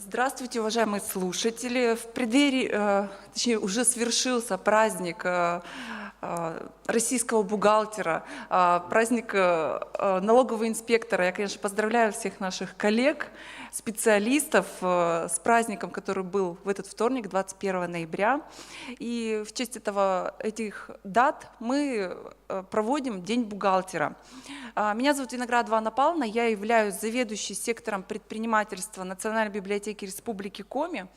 Здравствуйте, уважаемые слушатели. В преддверии, точнее, уже свершился праздник российского бухгалтера, праздник налогового инспектора. Я, конечно, поздравляю всех наших коллег, специалистов с праздником, который был в этот вторник, 21 ноября. И в честь этих дат мы проводим День бухгалтера. Меня зовут Виноградова Анна Павловна, я являюсь заведующей сектором предпринимательства Национальной библиотеки Республики Коми.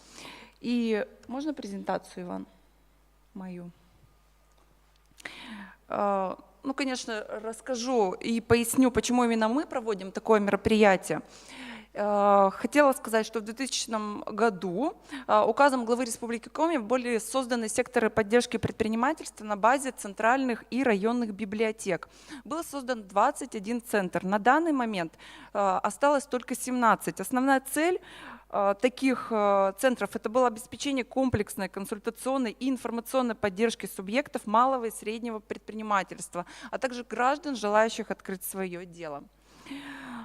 И можно презентацию, Иван, мою? Ну, конечно, расскажу и поясню, почему именно мы проводим такое мероприятие. Хотела сказать, что в 2000 году указом главы Республики Коми были созданы секторы поддержки предпринимательства на базе центральных и районных библиотек. Был создан 21 центр. На данный момент осталось только 17. Основная цель таких центров это было обеспечение комплексной консультационной и информационной поддержки субъектов малого и среднего предпринимательства, а также граждан, желающих открыть свое дело.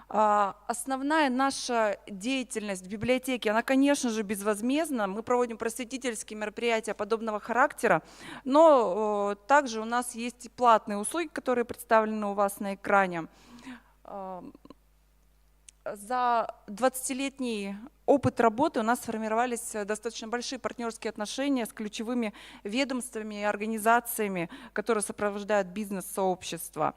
Основная наша деятельность в библиотеке, она, конечно же, безвозмездна. Мы проводим просветительские мероприятия подобного характера, но также у нас есть и платные услуги, которые представлены у вас на экране. За 20-летний опыт работы у нас сформировались достаточно большие партнерские отношения с ключевыми ведомствами и организациями, которые сопровождают бизнес-сообщество.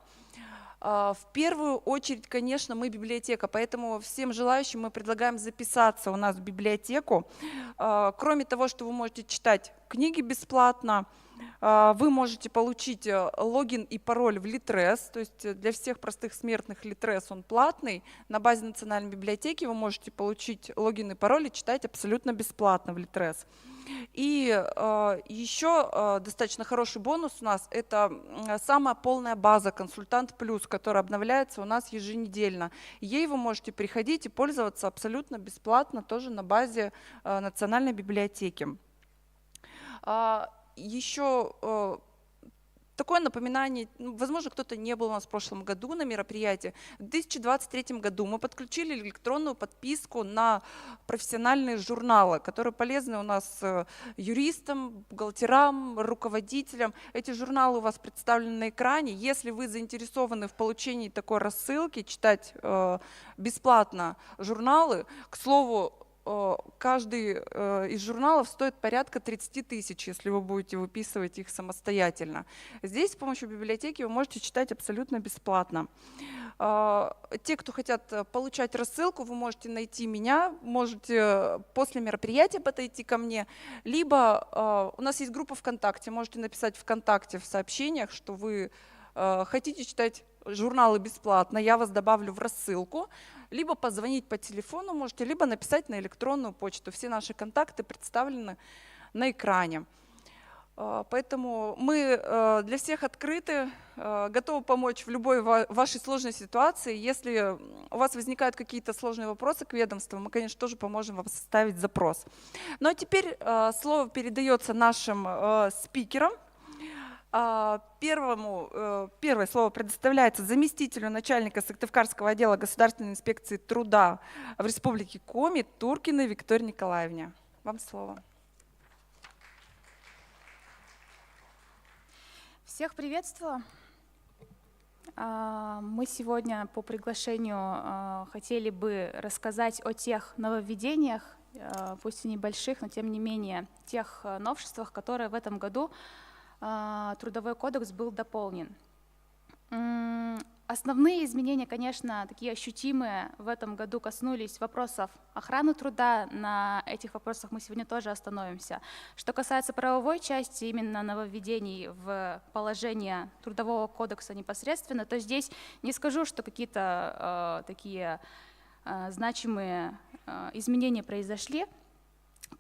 В первую очередь, конечно, мы библиотека, поэтому всем желающим мы предлагаем записаться у нас в библиотеку. Кроме того, что вы можете читать книги бесплатно, вы можете получить логин и пароль в Литрес, то есть для всех простых смертных Литрес он платный. На базе Национальной библиотеки вы можете получить логин и пароль и читать абсолютно бесплатно в Литрес. И еще достаточно хороший бонус у нас – это самая полная база «Консультант Плюс», которая обновляется у нас еженедельно. Ей вы можете приходить и пользоваться абсолютно бесплатно тоже на базе Национальной библиотеки. Еще такое напоминание, возможно, кто-то не был у нас в прошлом году на мероприятии. В 2023 году мы подключили электронную подписку на профессиональные журналы, которые полезны у нас юристам, бухгалтерам, руководителям. Эти журналы у вас представлены на экране. Если вы заинтересованы в получении такой рассылки, читать бесплатно журналы, к слову, каждый из журналов стоит порядка 30 тысяч, если вы будете выписывать их самостоятельно. Здесь с помощью библиотеки вы можете читать абсолютно бесплатно. Те, кто хотят получать рассылку, вы можете найти меня, можете после мероприятия подойти ко мне, либо у нас есть группа ВКонтакте, можете написать ВКонтакте в сообщениях, что вы хотите читать журналы бесплатно, я вас добавлю в рассылку, либо позвонить по телефону можете, либо написать на электронную почту. Все наши контакты представлены на экране. Поэтому мы для всех открыты, готовы помочь в любой вашей сложной ситуации. Если у вас возникают какие-то сложные вопросы к ведомству, мы, конечно, тоже поможем вам составить запрос. Ну а теперь слово передается нашим спикерам. Первое слово предоставляется заместителю начальника Сыктывкарского отдела Государственной инспекции труда в Республике Коми Туркиной Виктории Николаевне. Вам слово. Всех приветствую. Мы сегодня по приглашению хотели бы рассказать о тех нововведениях, пусть и небольших, но тем не менее, тех новшествах, которые в этом году Трудовой кодекс был дополнен. Основные изменения, конечно, такие ощутимые в этом году коснулись вопросов охраны труда. На этих вопросах мы сегодня тоже остановимся. Что касается правовой части, именно нововведений в положение Трудового кодекса непосредственно, то здесь не скажу, что какие-то такие значимые изменения произошли.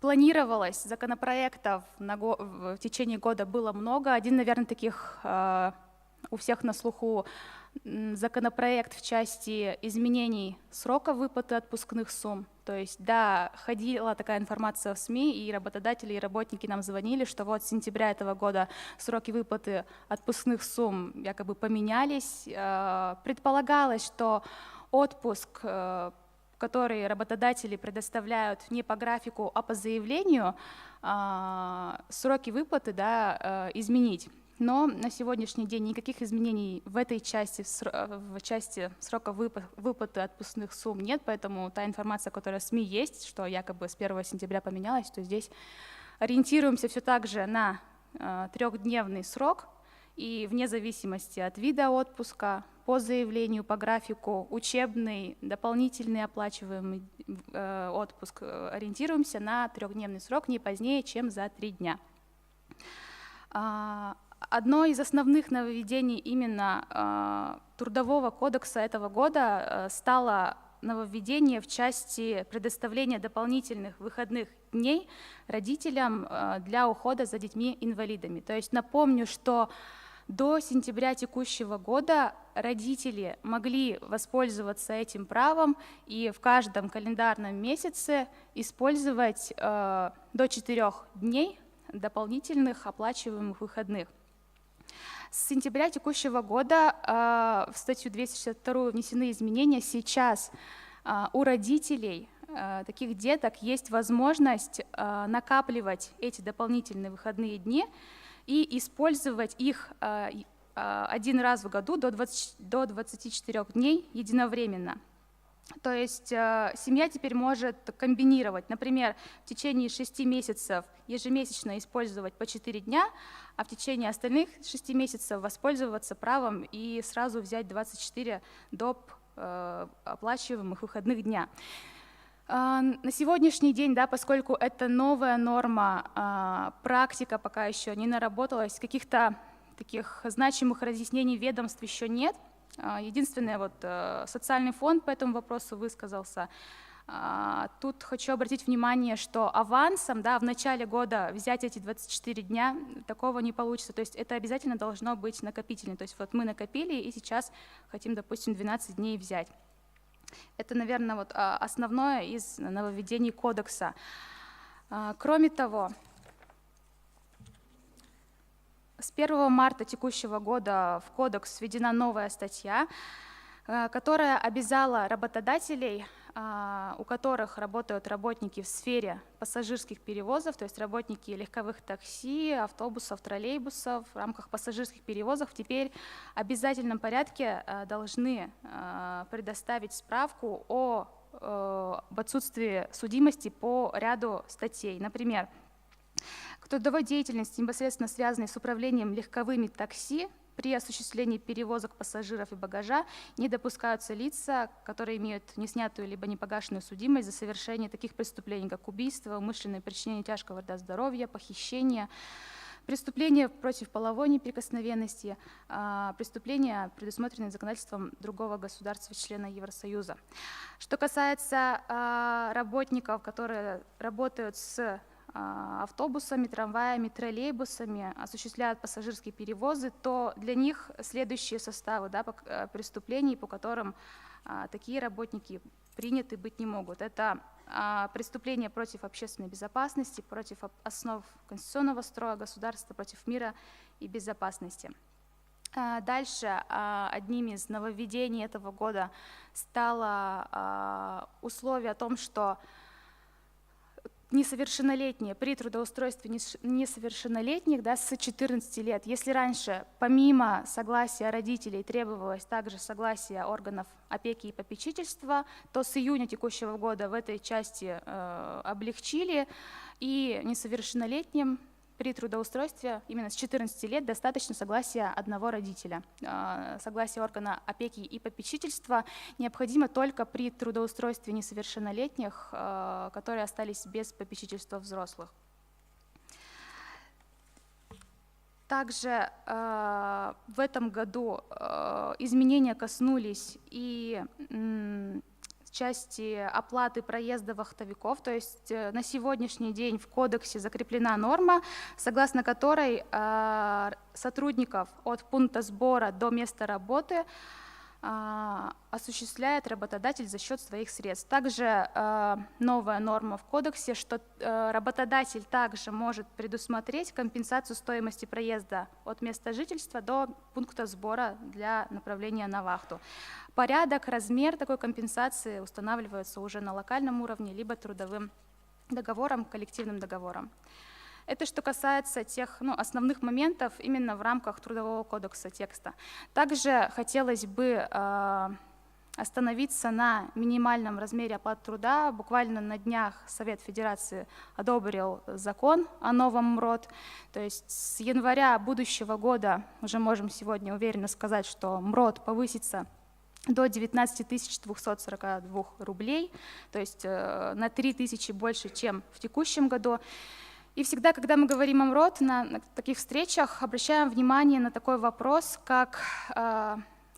Планировалось законопроектов в течение года было много. Один, наверное, таких у всех на слуху законопроект в части изменений срока выплаты отпускных сумм. То есть, да, ходила такая информация в СМИ, и работодатели, и работники нам звонили, что вот с сентября этого года сроки выплаты отпускных сумм якобы поменялись. Предполагалось, что отпуск, которой работодатели предоставляют не по графику, а по заявлению, сроки выплаты, да, изменить. Но на сегодняшний день никаких изменений в этой части, в части срока выплаты отпускных сумм нет, поэтому та информация, которая в СМИ есть, что якобы с 1 сентября поменялась, то здесь ориентируемся все так же на трехдневный срок, и вне зависимости от вида отпуска, по заявлению, по графику, учебный, дополнительный оплачиваемый отпуск, ориентируемся на трехдневный срок не позднее, чем за 3 дня. Одно из основных нововведений именно Трудового кодекса этого года стало нововведение в части предоставления дополнительных выходных дней родителям для ухода за детьми-инвалидами. То есть напомню, что до сентября текущего года родители могли воспользоваться этим правом и в каждом календарном месяце использовать до 4 дней дополнительных оплачиваемых выходных. С сентября текущего года в статью 262 внесены изменения. Сейчас у родителей таких деток есть возможность накапливать эти дополнительные выходные дни и использовать их один раз в году до 24 дней единовременно. То есть семья теперь может комбинировать, например, в течение 6 месяцев ежемесячно использовать по 4 дня, а в течение остальных 6 месяцев воспользоваться правом и сразу взять 24 доп. Оплачиваемых выходных дня. На сегодняшний день, да, поскольку это новая норма, практика пока еще не наработалась, каких-то таких значимых разъяснений ведомств еще нет. Единственное, вот социальный фонд по этому вопросу высказался. Тут хочу обратить внимание, что авансом, да, в начале года взять эти 24 дня, такого не получится. То есть это обязательно должно быть накопительно. То есть вот мы накопили и сейчас хотим, допустим, 12 дней взять. Это, наверное, вот основное из нововведений кодекса. Кроме того, с 1 марта текущего года в кодекс введена новая статья, которая обязала работодателей, у которых работают работники в сфере пассажирских перевозов, то есть работники легковых такси, автобусов, троллейбусов, в рамках пассажирских перевозов теперь в обязательном порядке должны предоставить справку об отсутствии судимости по ряду статей. Например, к трудовой деятельности, непосредственно связанной с управлением легковыми такси, при осуществлении перевозок пассажиров и багажа не допускаются лица, которые имеют неснятую либо непогашенную судимость за совершение таких преступлений, как убийство, умышленное причинение тяжкого вреда здоровью, похищение, преступления против половой неприкосновенности, преступления, предусмотренные законодательством другого государства-члена Евросоюза. Что касается работников, которые работают с автобусами, трамваями, троллейбусами, осуществляют пассажирские перевозы, то для них следующие составы, да, преступлений, по которым такие работники приняты быть не могут. Это преступления против общественной безопасности, против основ конституционного строя государства, против мира и безопасности. Дальше одним из нововведений этого года стало условие о том, что несовершеннолетние при трудоустройстве несовершеннолетних, да, с 14 лет. Если раньше помимо согласия родителей требовалось также согласие органов опеки и попечительства, то с июня текущего года в этой части облегчили, и несовершеннолетним при трудоустройстве именно с 14 лет достаточно согласия одного родителя. Согласие органа опеки и попечительства необходимо только при трудоустройстве несовершеннолетних, которые остались без попечительства взрослых. Также в этом году изменения коснулись и части оплаты проезда вахтовиков, то есть на сегодняшний день в кодексе закреплена норма, согласно которой сотрудников от пункта сбора до места работы осуществляет работодатель за счет своих средств. Также новая норма в кодексе, что работодатель также может предусмотреть компенсацию стоимости проезда от места жительства до пункта сбора для направления на вахту. Порядок, размер такой компенсации устанавливается уже на локальном уровне, либо трудовым договором, коллективным договором. Это что касается тех основных моментов именно в рамках Трудового кодекса текста. Также хотелось бы остановиться на минимальном размере оплаты труда. Буквально на днях Совет Федерации одобрил закон о новом МРОТ. То есть с января будущего года уже можем сегодня уверенно сказать, что МРОТ повысится до 19 242 рублей, то есть на 3 тысячи больше, чем в текущем году. И всегда, когда мы говорим о МРОТ, на таких встречах обращаем внимание на такой вопрос, как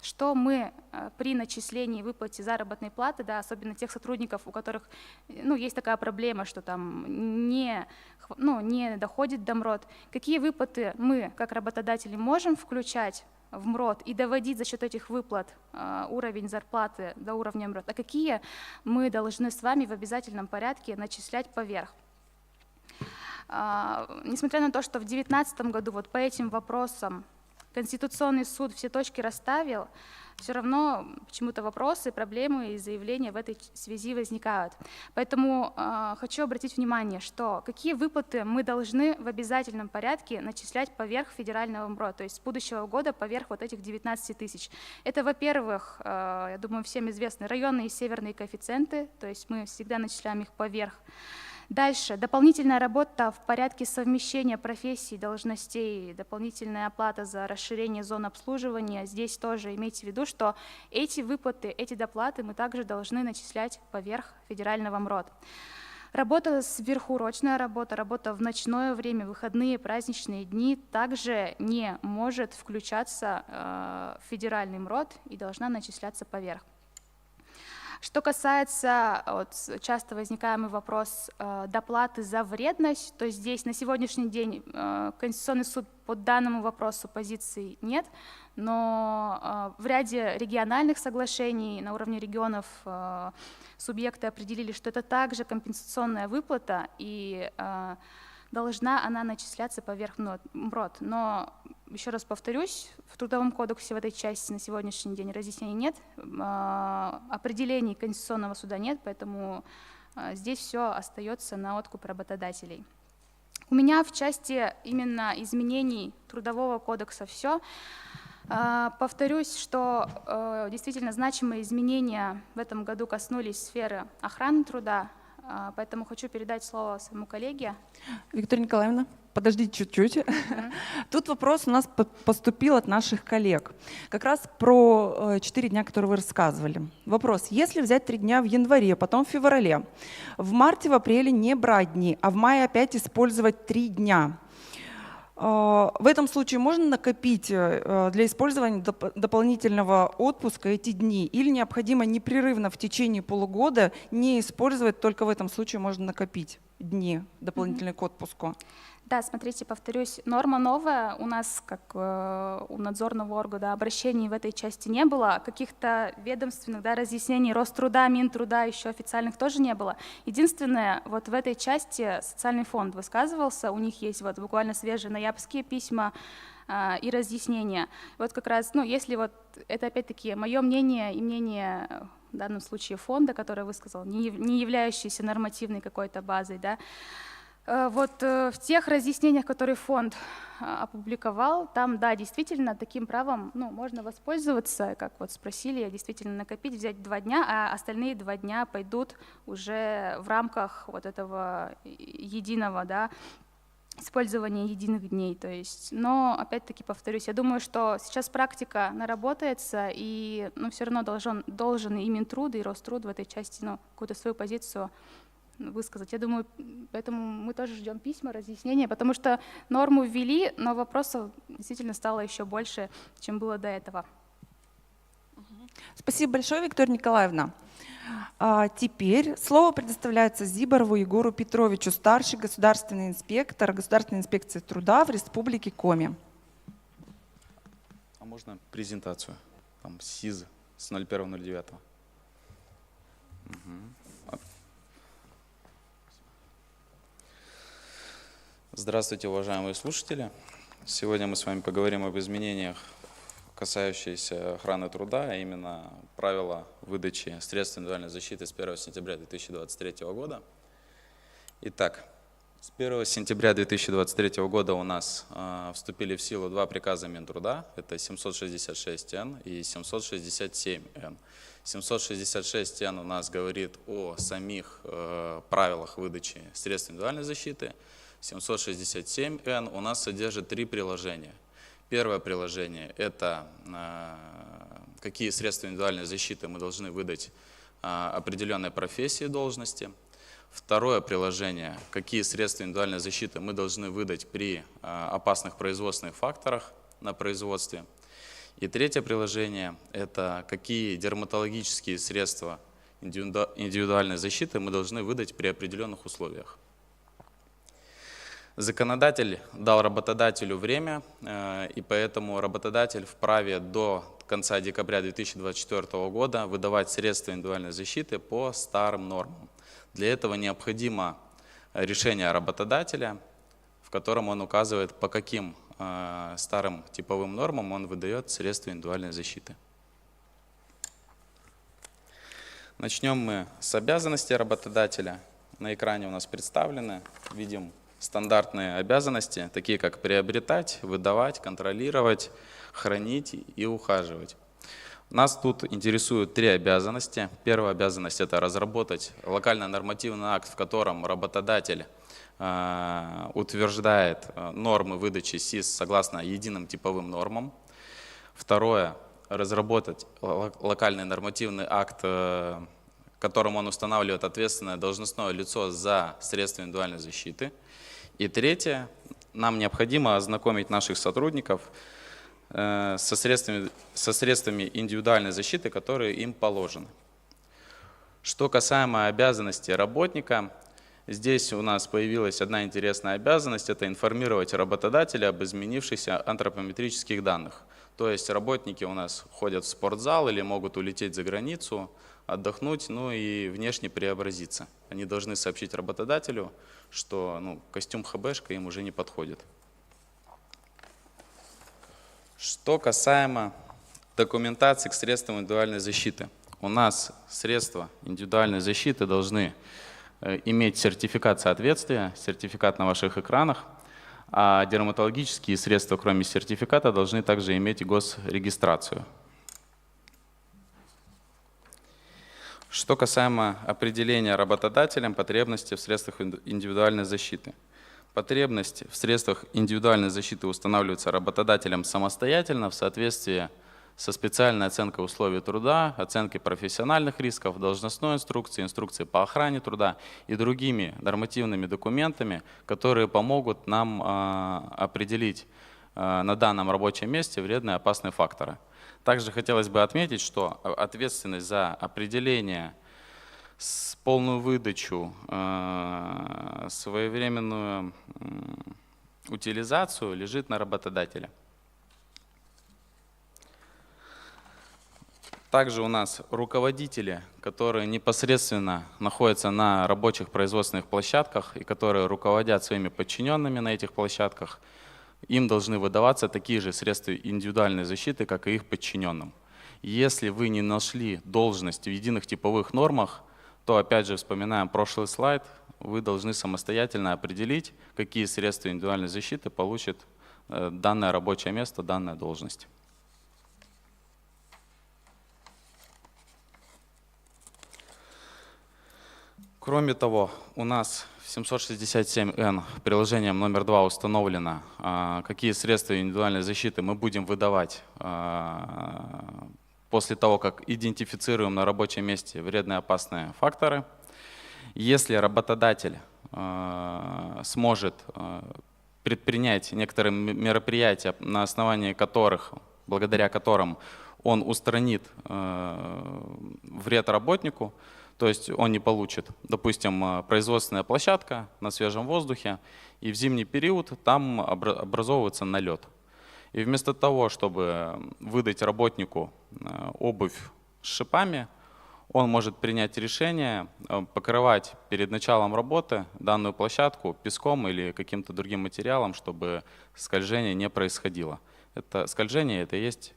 что мы при начислении и выплате заработной платы, да, особенно тех сотрудников, у которых есть такая проблема, что там не доходит до МРОТ, какие выплаты мы, как работодатели, можем включать в МРОТ и доводить за счет этих выплат уровень зарплаты до уровня МРОТ, а какие мы должны с вами в обязательном порядке начислять поверх. Несмотря на то, что в 2019 году вот по этим вопросам Конституционный суд все точки расставил, все равно почему-то вопросы, проблемы и заявления в этой связи возникают. Поэтому хочу обратить внимание, что какие выплаты мы должны в обязательном порядке начислять поверх федерального МРОТ, то есть с будущего года поверх вот этих 19 тысяч. Это, во-первых, я думаю, всем известны районные и северные коэффициенты, то есть мы всегда начисляем их поверх. Дальше. Дополнительная работа в порядке совмещения профессий, должностей, дополнительная оплата за расширение зон обслуживания. Здесь тоже имейте в виду, что эти выплаты, эти доплаты мы также должны начислять поверх федерального МРОТ. Работа сверхурочная работа, работа в ночное время, выходные, праздничные дни также не может включаться в федеральный МРОТ и должна начисляться поверх. Что касается, часто возникаемый вопрос доплаты за вредность, то здесь на сегодняшний день Конституционный суд по данному вопросу позиции нет, но в ряде региональных соглашений на уровне регионов субъекты определили, что это также компенсационная выплата, и должна она начисляться поверх МРОТ. Но, еще раз повторюсь, в Трудовом кодексе в этой части на сегодняшний день разъяснений нет, определений Конституционного суда нет, поэтому здесь все остается на откуп работодателей. У меня в части именно изменений Трудового кодекса все. Повторюсь, что действительно значимые изменения в этом году коснулись сферы охраны труда, поэтому хочу передать слово своему коллеге. Виктория Николаевна, подождите чуть-чуть. Тут вопрос у нас поступил от наших коллег. Как раз про 4 дня, которые вы рассказывали. Вопрос. Если взять 3 дня в январе, потом в феврале, в марте, в апреле не брать дни, а в мае опять использовать 3 дня, в этом случае можно накопить для использования дополнительного отпуска эти дни или необходимо непрерывно в течение полугода не использовать, только в этом случае можно накопить дни дополнительные к отпуску? Да, смотрите, повторюсь, норма новая, у нас, как у надзорного органа, обращений в этой части не было, каких-то ведомственных разъяснений Роструда, Минтруда еще официальных тоже не было. Единственное, вот в этой части социальный фонд высказывался, у них есть вот буквально свежие ноябрьские письма и разъяснения. Вот как раз, если вот это опять-таки мое мнение и мнение в данном случае фонда, который высказал, не являющийся нормативной какой-то базой, да, вот в тех разъяснениях, которые фонд опубликовал, там, да, действительно, таким правом можно воспользоваться, как вот спросили, действительно накопить, взять 2 дня, а остальные 2 дня пойдут уже в рамках вот этого единого, да, использования единых дней. То есть, но, опять-таки, повторюсь, я думаю, что сейчас практика наработается, и все равно должен и Минтруд, и Роструд в этой части какую-то свою позицию высказать. Я думаю, поэтому мы тоже ждем письма, разъяснения, потому что норму ввели, но вопросов действительно стало еще больше, чем было до этого. Спасибо большое, Виктория Николаевна. Теперь слово предоставляется Зиборову Егору Петровичу, старший государственный инспектор Государственной инспекции труда в Республике Коми. А можно презентацию? Там СИЗ с 01.09. Здравствуйте, уважаемые слушатели. Сегодня мы с вами поговорим об изменениях, касающиеся охраны труда, а именно правила выдачи средств индивидуальной защиты с 1 сентября 2023 года. Итак, с 1 сентября 2023 года у нас вступили в силу два приказа Минтруда, это 766Н и 767Н. 766Н у нас говорит о самих правилах выдачи средств индивидуальной защиты. 767Н у нас содержит три приложения. Первое приложение – это какие средства индивидуальной защиты мы должны выдать определенной профессии и должности. Второе приложение – какие средства индивидуальной защиты мы должны выдать при опасных производственных факторах на производстве. И третье приложение – это какие дерматологические средства индивидуальной защиты мы должны выдать при определенных условиях. Законодатель дал работодателю время, и поэтому работодатель вправе до конца декабря 2024 года выдавать средства индивидуальной защиты по старым нормам. Для этого необходимо решение работодателя, в котором он указывает, по каким старым типовым нормам он выдает средства индивидуальной защиты. Начнем мы с обязанностей работодателя. На экране у нас представлены, видим стандартные обязанности, такие как приобретать, выдавать, контролировать, хранить и ухаживать. Нас тут интересуют три обязанности. Первая обязанность – это разработать локально-нормативный акт, в котором работодатель утверждает нормы выдачи СИС согласно единым типовым нормам. Второе – разработать локальный нормативный акт, которым он устанавливает ответственное должностное лицо за средства индивидуальной защиты. И третье, нам необходимо ознакомить наших сотрудников со средствами индивидуальной защиты, которые им положены. Что касаемо обязанностей работника, здесь у нас появилась одна интересная обязанность – это информировать работодателя об изменившихся антропометрических данных. То есть работники у нас ходят в спортзал или могут улететь за границу, отдохнуть, ну и внешне преобразиться. Они должны сообщить работодателю, что костюм ХБшка им уже не подходит. Что касаемо документации к средствам индивидуальной защиты. У нас средства индивидуальной защиты должны иметь сертификат соответствия, сертификат на ваших экранах, а дерматологические средства, кроме сертификата, должны также иметь госрегистрацию. Что касаемо определения работодателем потребности в средствах индивидуальной защиты. Потребность в средствах индивидуальной защиты устанавливается работодателем самостоятельно в соответствии со специальной оценкой условий труда, оценкой профессиональных рисков, должностной инструкцией, инструкцией по охране труда и другими нормативными документами, которые помогут нам определить на данном рабочем месте вредные и опасные факторы. Также хотелось бы отметить, что ответственность за определение, полную выдачу, своевременную утилизацию лежит на работодателе. Также у нас руководители, которые непосредственно находятся на рабочих производственных площадках и которые руководят своими подчиненными на этих площадках, им должны выдаваться такие же средства индивидуальной защиты, как и их подчиненным. Если вы не нашли должность в единых типовых нормах, то, опять же, вспоминаем прошлый слайд, вы должны самостоятельно определить, какие средства индивидуальной защиты получит данное рабочее место, данная должность. Кроме того, у нас в 767Н приложением номер 2 установлено, какие средства индивидуальной защиты мы будем выдавать после того, как идентифицируем на рабочем месте вредные и опасные факторы. Если работодатель сможет предпринять некоторые мероприятия, на основании которых, благодаря которым он устранит вред работнику, то есть он не получит, допустим, производственная площадка на свежем воздухе, и в зимний период там образовывается налет. И вместо того, чтобы выдать работнику обувь с шипами, он может принять решение покрывать перед началом работы данную площадку песком или каким-то другим материалом, чтобы скольжение не происходило. Это скольжение — это и есть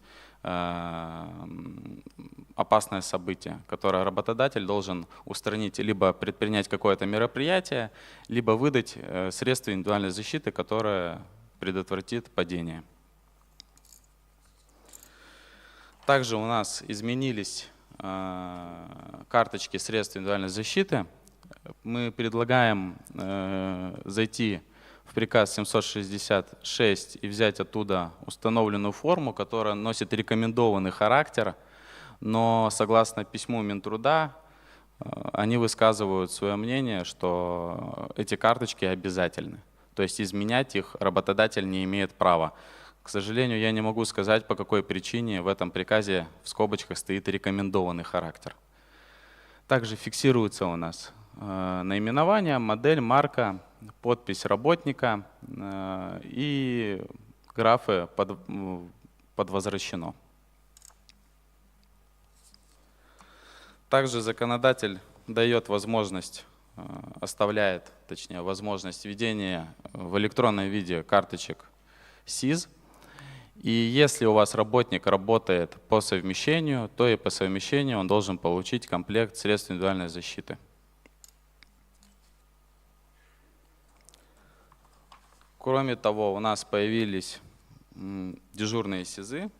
опасное событие, которое работодатель должен устранить, либо предпринять какое-то мероприятие, либо выдать средства индивидуальной защиты, которое предотвратит падение. Также у нас изменились карточки средств индивидуальной защиты. Мы предлагаем зайти в приказ 766 и взять оттуда установленную форму, которая носит рекомендованный характер, но согласно письму Минтруда они высказывают свое мнение, что эти карточки обязательны. То есть изменять их работодатель не имеет права. К сожалению, я не могу сказать, по какой причине в этом приказе в скобочках стоит рекомендованный характер. Также фиксируется у нас наименование, модель, марка, подпись работника и графы подвозвращено. Также законодатель дает возможность, оставляет, точнее, возможность введения в электронном виде карточек СИЗ. И если у вас работник работает по совмещению, то и по совмещению он должен получить комплект средств индивидуальной защиты. Кроме того, у нас появились дежурные СИЗы,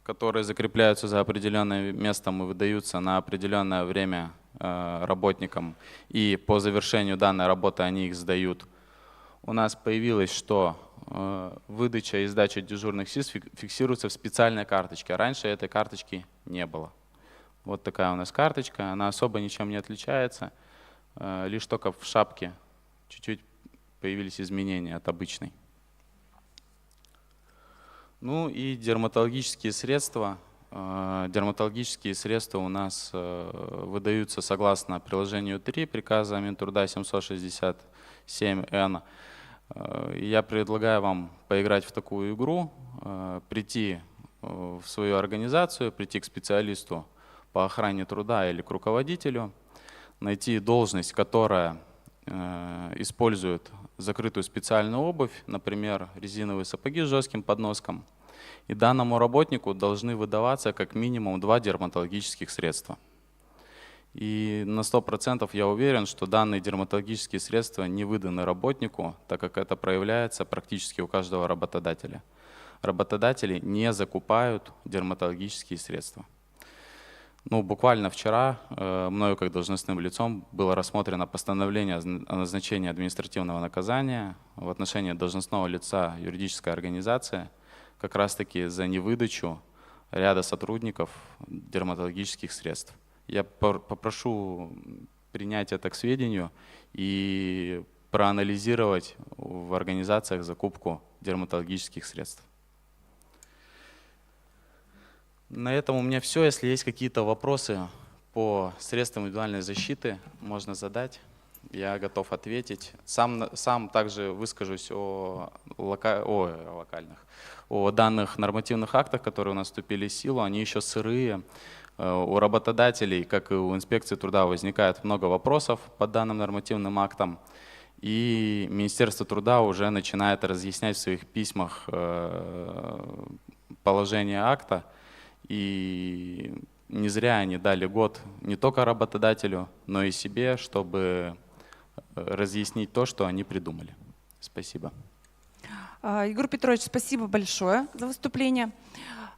которые закрепляются за определенным местом и выдаются на определенное время работникам. И по завершению данной работы они их сдают. У нас появилось, что выдача и сдача дежурных СИЗ фиксируется в специальной карточке. Раньше этой карточки не было. Вот такая у нас карточка. Она особо ничем не отличается. Лишь только в шапке чуть-чуть появились изменения от обычной. Ну и дерматологические средства. Дерматологические средства у нас выдаются согласно приложению 3 приказа Минтруда 767-Н. Я предлагаю вам поиграть в такую игру, прийти в свою организацию, прийти к специалисту по охране труда или к руководителю, найти должность, которая использует закрытую специальную обувь, например, резиновые сапоги с жестким подноском, и данному работнику должны выдаваться как минимум 2 дерматологических средства. И на 100% я уверен, что данные дерматологические средства не выданы работнику, так как это проявляется практически у каждого работодателя. Работодатели не закупают дерматологические средства. Ну, буквально вчера мною как должностным лицом было рассмотрено постановление о назначении административного наказания в отношении должностного лица юридической организации как раз-таки за невыдачу ряда сотрудников дерматологических средств. Я попрошу принять это к сведению и проанализировать в организациях закупку дерматологических средств. На этом у меня все. Если есть какие-то вопросы по средствам индивидуальной защиты, можно задать. Я готов ответить. Сам также выскажусь о данных нормативных актах, которые у нас вступили в силу. Они еще сырые. У работодателей, как и у инспекции труда, возникает много вопросов по данным нормативным актам. И Министерство труда уже начинает разъяснять в своих письмах положение акта. И не зря они дали год не только работодателю, но и себе, чтобы разъяснить то, что они придумали. Спасибо. Егор Петрович, спасибо большое за выступление.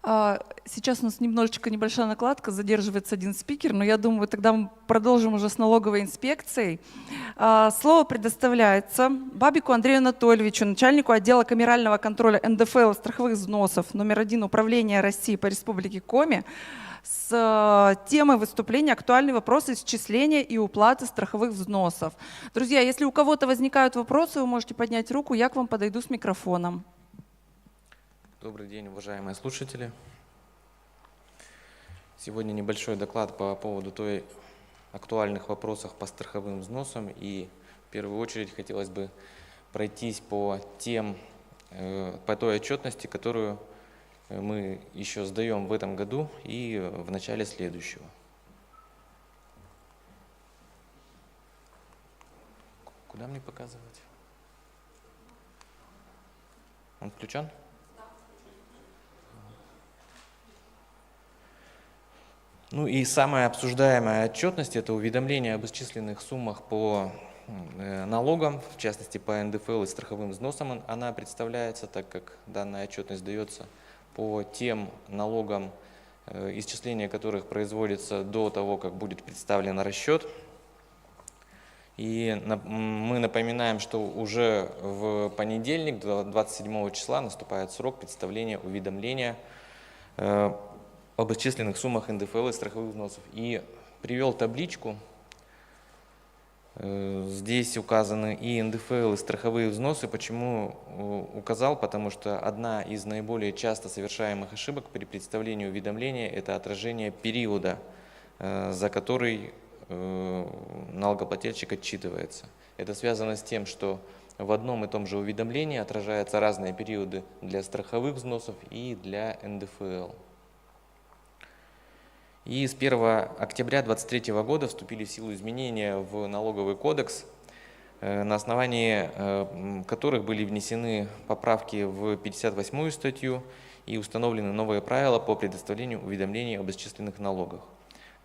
Сейчас у нас немножечко небольшая накладка, задерживается один спикер, но я думаю, тогда мы продолжим уже с налоговой инспекцией. Слово предоставляется Бабику Андрею Анатольевичу, начальнику отдела камерального контроля НДФЛ страховых взносов №1 Управления России по Республике Коми с темой выступления «Актуальные вопросы исчисления и уплаты страховых взносов». Друзья, если у кого-то возникают вопросы, вы можете поднять руку, я к вам подойду с микрофоном. Добрый день, уважаемые слушатели. Сегодня небольшой доклад по поводу актуальных вопросов по страховым взносам. И в первую очередь хотелось бы пройтись по той отчетности, которую мы еще сдаем в этом году и в начале следующего. Куда мне показывать? Он включен? Ну и самая обсуждаемая отчетность – это уведомление об исчисленных суммах по налогам, в частности по НДФЛ и страховым взносам. Она представляется, так как данная отчетность дается по тем налогам, исчисление которых производится до того, как будет представлен расчет. И мы напоминаем, что уже в понедельник, 27 числа, наступает срок представления уведомления об исчисленных суммах НДФЛ и страховых взносов. И привел табличку. Здесь указаны и НДФЛ, и страховые взносы. Почему указал? Потому что одна из наиболее часто совершаемых ошибок при представлении уведомления – это отражение периода, за который налогоплательщик отчитывается. Это связано с тем, что в одном и том же уведомлении отражаются разные периоды для страховых взносов и для НДФЛ. И с 1 октября 2023 года вступили в силу изменения в налоговый кодекс, на основании которых были внесены поправки в 58-ю статью и установлены новые правила по предоставлению уведомлений об исчисленных налогах.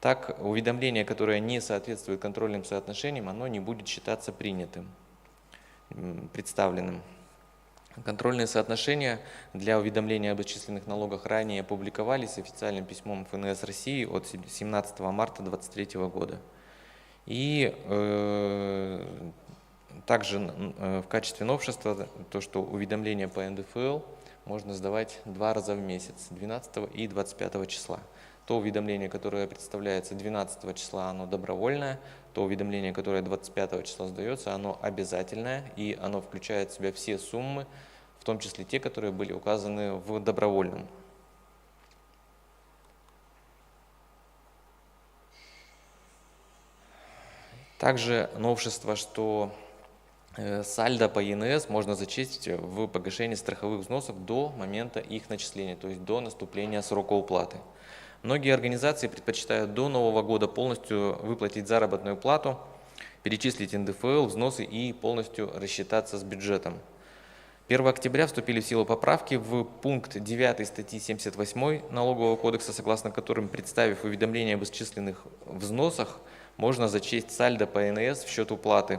Так, уведомление, которое не соответствует контрольным соотношениям, оно не будет считаться принятым, представленным. Контрольные соотношения для уведомления об исчисленных налогах ранее публиковались официальным письмом ФНС России от 17 марта 2023 года. И также в качестве новшества то, что уведомление по НДФЛ можно сдавать 2 раза в месяц, 12 и 25 числа. То уведомление, которое представляется 12 числа, оно добровольное, то уведомление, которое 25 числа сдается, оно обязательное, и оно включает в себя все суммы, в том числе те, которые были указаны в добровольном. Также новшество, что сальдо по ЕНС можно зачесть в погашении страховых взносов до момента их начисления, то есть до наступления срока уплаты. Многие организации предпочитают до Нового года полностью выплатить заработную плату, перечислить НДФЛ, взносы и полностью рассчитаться с бюджетом. 1 октября вступили в силу поправки в пункт 9 статьи 78 Налогового кодекса, согласно которым, представив уведомление об исчисленных взносах, можно зачесть сальдо по НС в счет уплаты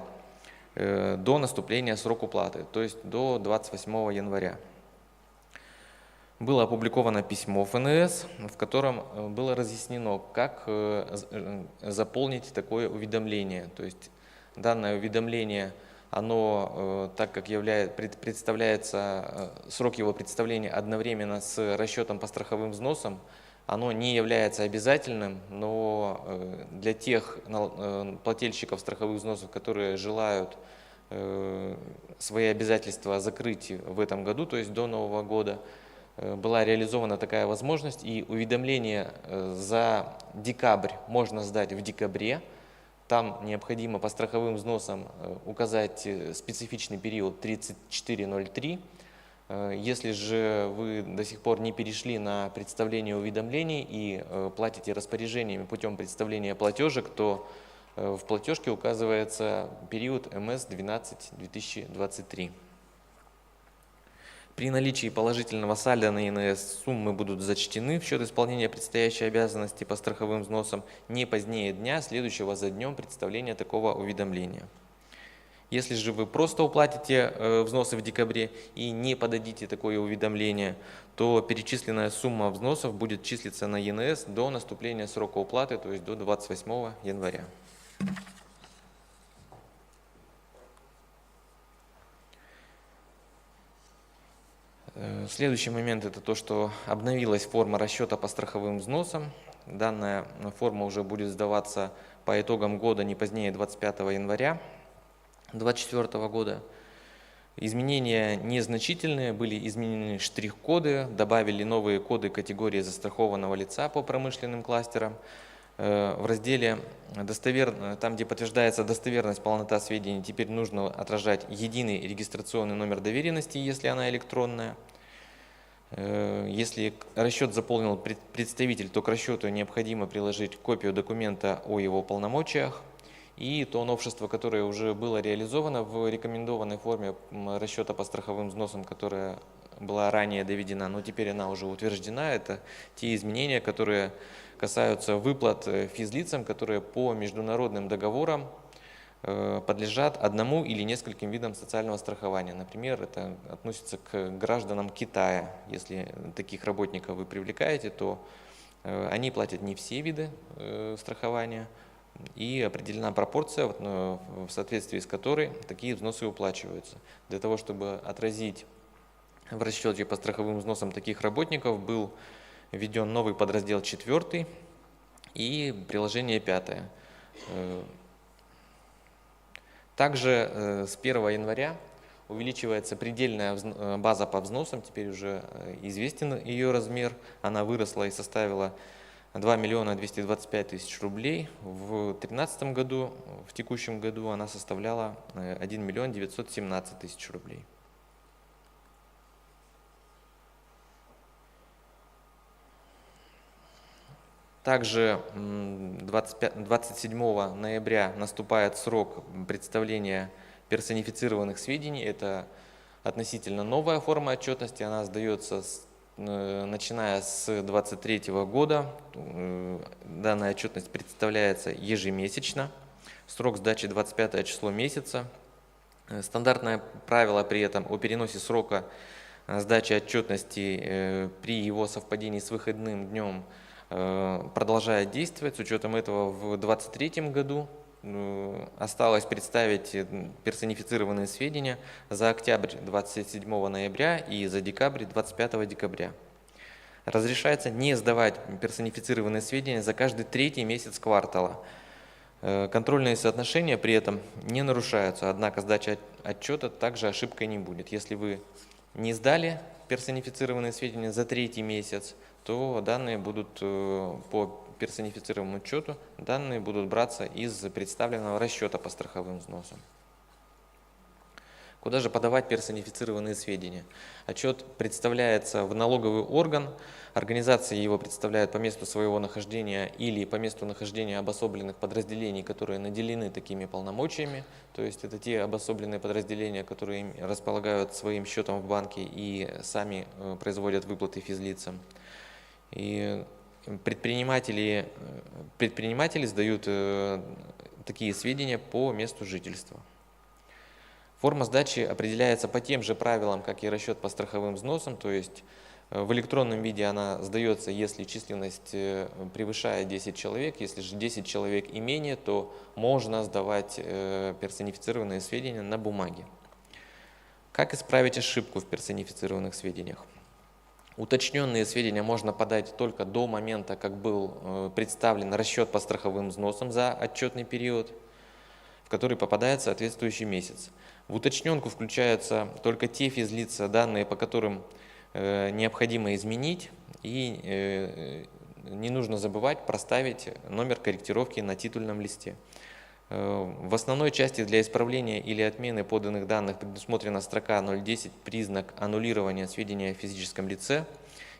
до наступления срока уплаты, то есть до 28 января. Было опубликовано письмо ФНС, в котором было разъяснено, как заполнить такое уведомление. То есть данное уведомление, оно, так как представляется, срок его представления одновременно с расчетом по страховым взносам, оно не является обязательным, но для тех плательщиков страховых взносов, которые желают свои обязательства закрыть в этом году, то есть до Нового года, была реализована такая возможность, и уведомление за декабрь можно сдать в декабре. Там необходимо по страховым взносам указать специфичный период 3403. Если же вы до сих пор не перешли на представление уведомлений и платите распоряжениями путем представления платежек, то в платежке указывается период МС-12-2023. При наличии положительного сальдо на ЕНС суммы будут зачтены в счет исполнения предстоящей обязанности по страховым взносам не позднее дня, следующего за днем представления такого уведомления. Если же вы просто уплатите взносы в декабре и не подадите такое уведомление, то перечисленная сумма взносов будет числиться на ЕНС до наступления срока уплаты, то есть до 28 января. Следующий момент – это то, что обновилась форма расчета по страховым взносам. Данная форма уже будет сдаваться по итогам года не позднее 25 января 2024 года. Изменения незначительные, были изменены штрих-коды, добавили новые коды категории застрахованного лица по промышленным кластерам. В разделе там, где подтверждается достоверность, полнота сведений, теперь нужно отражать единый регистрационный номер доверенности, если она электронная. Если расчет заполнил представитель, то к расчету необходимо приложить копию документа о его полномочиях и то новшество, которое уже было реализовано в рекомендованной форме расчета по страховым взносам, которая была ранее доведена, но теперь она уже утверждена. Это те изменения, которые касаются выплат физлицам, которые по международным договорам подлежат одному или нескольким видам социального страхования. Например, это относится к гражданам Китая. Если таких работников вы привлекаете, то они платят не все виды страхования, и определена пропорция, в соответствии с которой такие взносы уплачиваются. Для того, чтобы отразить в расчете по страховым взносам таких работников, был введен новый подраздел 4 и приложение 5. Также с 1 января увеличивается предельная база по взносам, теперь уже известен ее размер, она выросла и составила 2 миллиона 225 тысяч рублей. В 2013 году, в текущем году, она составляла 1 миллион 917 тысяч рублей. Также 27 ноября наступает срок представления персонифицированных сведений. Это относительно новая форма отчетности, она сдается начиная с 2023 года. Данная отчетность представляется ежемесячно. Срок сдачи 25 число месяца. Стандартное правило при этом о переносе срока сдачи отчетности при его совпадении с выходным днем продолжает действовать. С учетом этого в 2023 году осталось представить персонифицированные сведения за октябрь 27 ноября и за декабрь 25 декабря. Разрешается не сдавать персонифицированные сведения за каждый 3-й месяц квартала. Контрольные соотношения при этом не нарушаются, однако сдача отчета также ошибкой не будет. Если вы не сдали персонифицированные сведения за 3-й месяц, то данные будут по персонифицированному учету, данные будут браться из представленного расчета по страховым взносам. Куда же подавать персонифицированные сведения? Отчет представляется в налоговый орган, организации его представляют по месту своего нахождения или по месту нахождения обособленных подразделений, которые наделены такими полномочиями. То есть это те обособленные подразделения, которые располагают своим счетом в банке и сами производят выплаты физлицам. И предприниматели сдают такие сведения по месту жительства. Форма сдачи определяется по тем же правилам, как и расчет по страховым взносам, то есть в электронном виде она сдается, если численность превышает 10 человек, если же 10 человек и менее, то можно сдавать персонифицированные сведения на бумаге. Как исправить ошибку в персонифицированных сведениях? Уточненные сведения можно подать только до момента, как был представлен расчет по страховым взносам за отчетный период, в который попадает соответствующий месяц. В уточненку включаются только те физлица, данные по которым необходимо изменить, и не нужно забывать проставить номер корректировки на титульном листе. В основной части для исправления или отмены поданных данных предусмотрена строка 0.10 «Признак аннулирования сведения о физическом лице».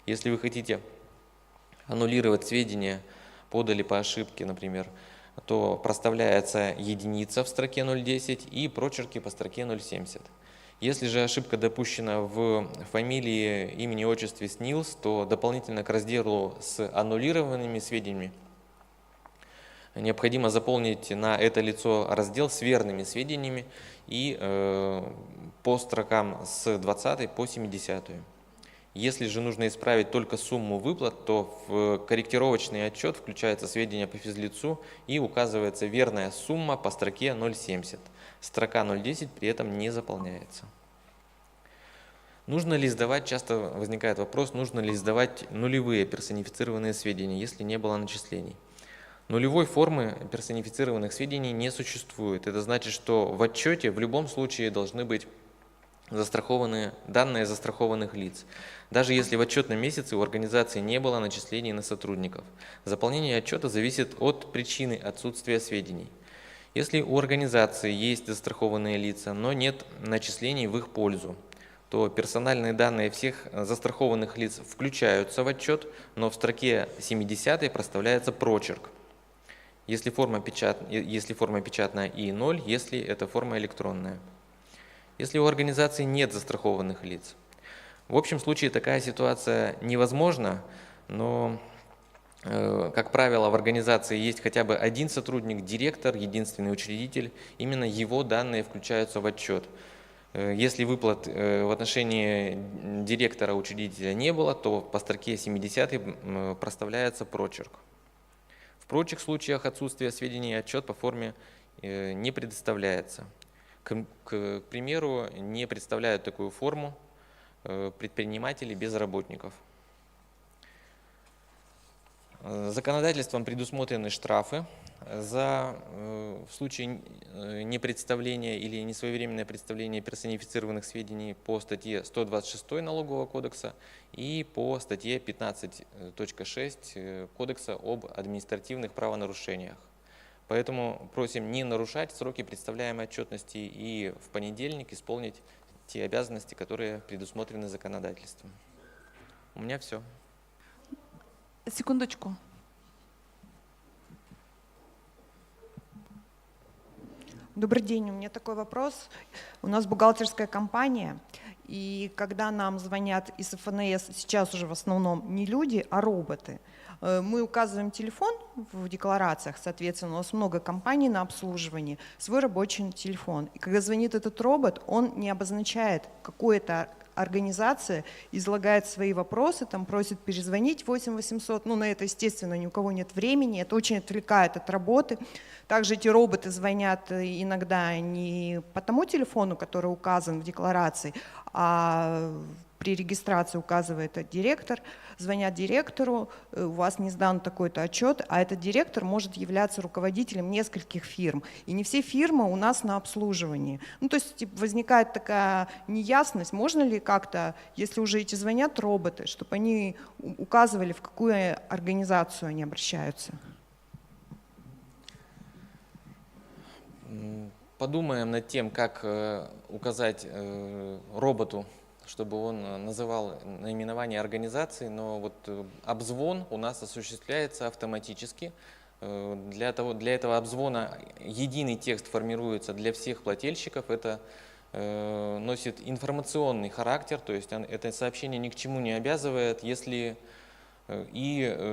Если вы хотите аннулировать сведения, подали по ошибке, например, то проставляется единица в строке 0.10 и прочерки по строке 0.70. Если же ошибка допущена в фамилии, имени, отчестве СНИЛС, то дополнительно к разделу с аннулированными сведениями необходимо заполнить на это лицо раздел с верными сведениями и по строкам с 20 по 70. Если же нужно исправить только сумму выплат, то в корректировочный отчет включаются сведения по физлицу и указывается верная сумма по строке 0.70. Строка 0.10 при этом не заполняется. Нужно ли сдавать, часто возникает вопрос, нужно ли сдавать нулевые персонифицированные сведения, если не было начислений. Нулевой формы персонифицированных сведений не существует. Это значит, что в отчете в любом случае должны быть застрахованные данные застрахованных лиц, даже если в отчетном месяце у организации не было начислений на сотрудников. Заполнение отчета зависит от причины отсутствия сведений. Если у организации есть застрахованные лица, но нет начислений в их пользу, то персональные данные всех застрахованных лиц включаются в отчет, но в строке 70 проставляется прочерк. Если форма печатная и 0, если это форма электронная. Если у организации нет застрахованных лиц. В общем случае такая ситуация невозможна, но, как правило, в организации есть хотя бы один сотрудник, директор, единственный учредитель, именно его данные включаются в отчет. Если выплат в отношении директора-учредителя не было, то по строке 70 проставляется прочерк. В прочих случаях отсутствия сведений отчет по форме не предоставляется. К примеру, не представляют такую форму предприниматели без работников. Законодательством предусмотрены штрафы в случае непредставления или несвоевременное представление персонифицированных сведений по статье 126 Налогового кодекса и по статье 15.6 Кодекса об административных правонарушениях. Поэтому просим не нарушать сроки представляемой отчетности и в понедельник исполнить те обязанности, которые предусмотрены законодательством. У меня все. Секундочку. Добрый день, у меня такой вопрос. У нас бухгалтерская компания, и когда нам звонят из ФНС, сейчас уже в основном не люди, а роботы, мы указываем телефон в декларациях, соответственно, у нас много компаний на обслуживании, свой рабочий телефон. И когда звонит этот робот, он не обозначает, какой это организация, излагает свои вопросы, там просит перезвонить 8800, ну на это, естественно, ни у кого нет времени, это очень отвлекает от работы. Также эти роботы звонят иногда не по тому телефону, который указан в декларации, а при регистрации указывает директор, звонят директору, у вас не сдан такой-то отчет, а этот директор может являться руководителем нескольких фирм. И не все фирмы у нас на обслуживании. Ну, то есть типа, возникает такая неясность, можно ли как-то, если уже эти звонят роботы, чтобы они указывали, в какую организацию они обращаются. Подумаем над тем, как указать роботу, чтобы он называл наименование организации, но вот обзвон у нас осуществляется автоматически. Для этого обзвона единый текст формируется для всех плательщиков. Это носит информационный характер, то есть это сообщение ни к чему не обязывает. И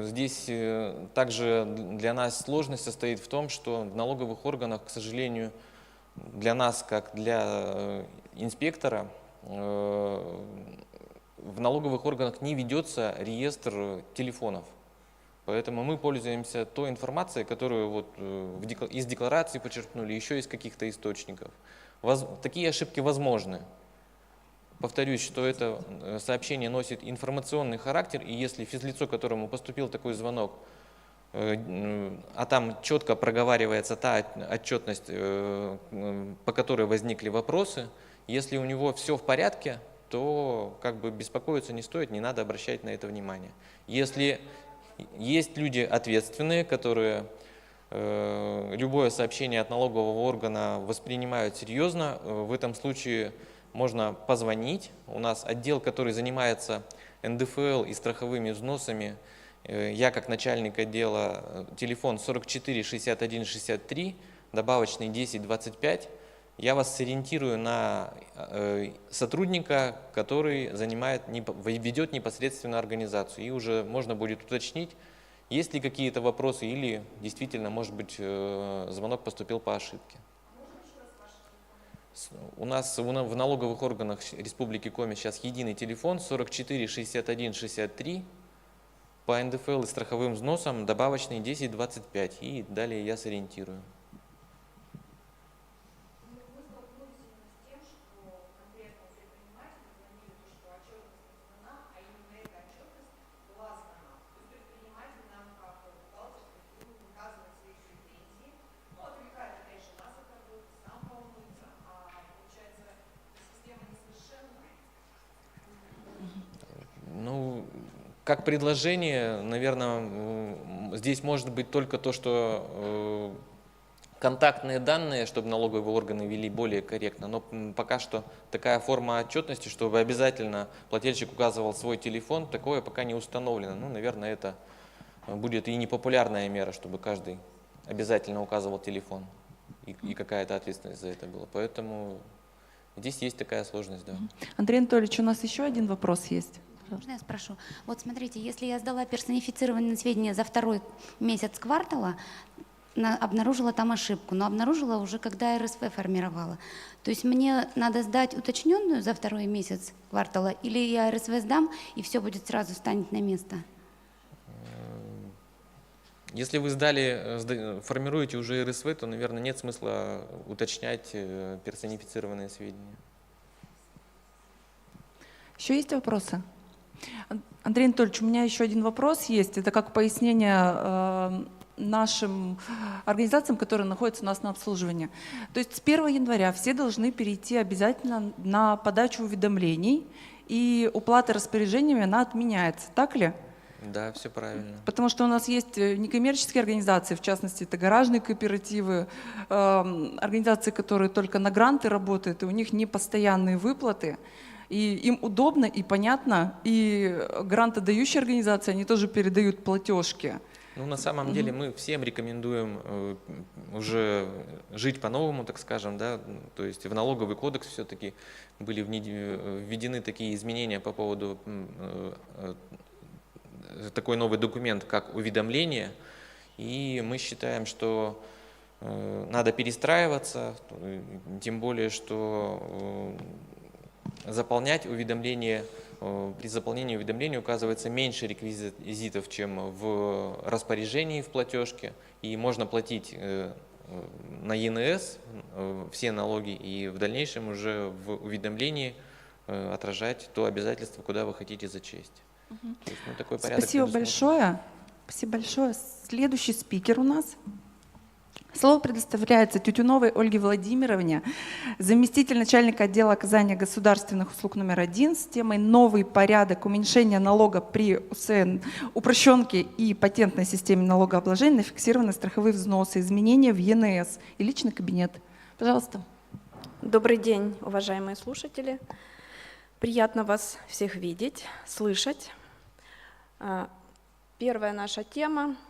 здесь также для нас сложность состоит в том, что в налоговых органах, к сожалению, для нас, как для инспектора, в налоговых органах не ведется реестр телефонов. Поэтому мы пользуемся той информацией, которую вот из декларации почерпнули, еще из каких-то источников. Такие ошибки возможны. Повторюсь, что это сообщение носит информационный характер, и если физлицо, которому поступил такой звонок, а там четко проговаривается та отчетность, по которой возникли вопросы, если у него все в порядке, то как бы беспокоиться не стоит, не надо обращать на это внимание. Если есть люди ответственные, которые любое сообщение от налогового органа воспринимают серьезно, в этом случае можно позвонить. У нас отдел, который занимается НДФЛ и страховыми взносами, я как начальник отдела, телефон 44 61 63, добавочный 10 25. Я вас сориентирую на сотрудника, который ведет непосредственно организацию. И уже можно будет уточнить, есть ли какие-то вопросы или действительно, может быть, звонок поступил по ошибке. У нас в налоговых органах Республики Коми сейчас единый телефон 44 61 63. По НДФЛ и страховым взносам добавочный 10 25. И далее я сориентирую. Ну, как предложение, наверное, здесь может быть только то, что контактные данные, чтобы налоговые органы вели более корректно, но пока что такая форма отчетности, чтобы обязательно плательщик указывал свой телефон, такое пока не установлено. Ну, наверное, это будет и непопулярная мера, чтобы каждый обязательно указывал телефон, и какая-то ответственность за это была. Поэтому здесь есть такая сложность, да. Андрей Анатольевич, у нас еще один вопрос есть. Можно я спрошу? Вот смотрите, если я сдала персонифицированные сведения за второй месяц квартала, обнаружила там ошибку, но обнаружила уже, когда РСВ формировала. То есть мне надо сдать уточненную за второй месяц квартала, или я РСВ сдам, и все будет сразу станет на место? Если вы формируете уже РСВ, то, наверное, нет смысла уточнять персонифицированные сведения. Еще есть вопросы? Андрей Анатольевич, у меня еще один вопрос есть. Это как пояснение нашим организациям, которые находятся у нас на обслуживании. То есть с 1 января все должны перейти обязательно на подачу уведомлений, и уплата распоряжениями, она отменяется. Так ли? Да, все правильно. Потому что у нас есть некоммерческие организации, в частности, это гаражные кооперативы, организации, которые только на гранты работают, и у них непостоянные выплаты. И им удобно и понятно, и грантодающие организации, они тоже передают платежки. Ну, на самом деле мы всем рекомендуем уже жить по-новому, так скажем, да, то есть в налоговый кодекс все-таки были введены такие изменения по поводу такой новый документ, как уведомление, и мы считаем, что надо перестраиваться, тем более, что заполнять уведомление. При заполнении уведомления указывается меньше реквизитов, чем в распоряжении в платежке, и можно платить на ЕНС все налоги и в дальнейшем уже в уведомлении отражать то обязательство, куда вы хотите зачесть. То есть, ну, такой порядок Спасибо большое. Спасибо большое. Следующий спикер у нас. Слово предоставляется Тютюновой Ольге Владимировне, заместитель начальника отдела оказания государственных услуг номер 1 с темой «Новый порядок уменьшения налога при упрощенке и патентной системе налогообложения на фиксированные страховые взносы, изменения в ЕНС и личный кабинет». Пожалуйста. Добрый день, уважаемые слушатели. Приятно вас всех видеть, слышать. Первая наша тема –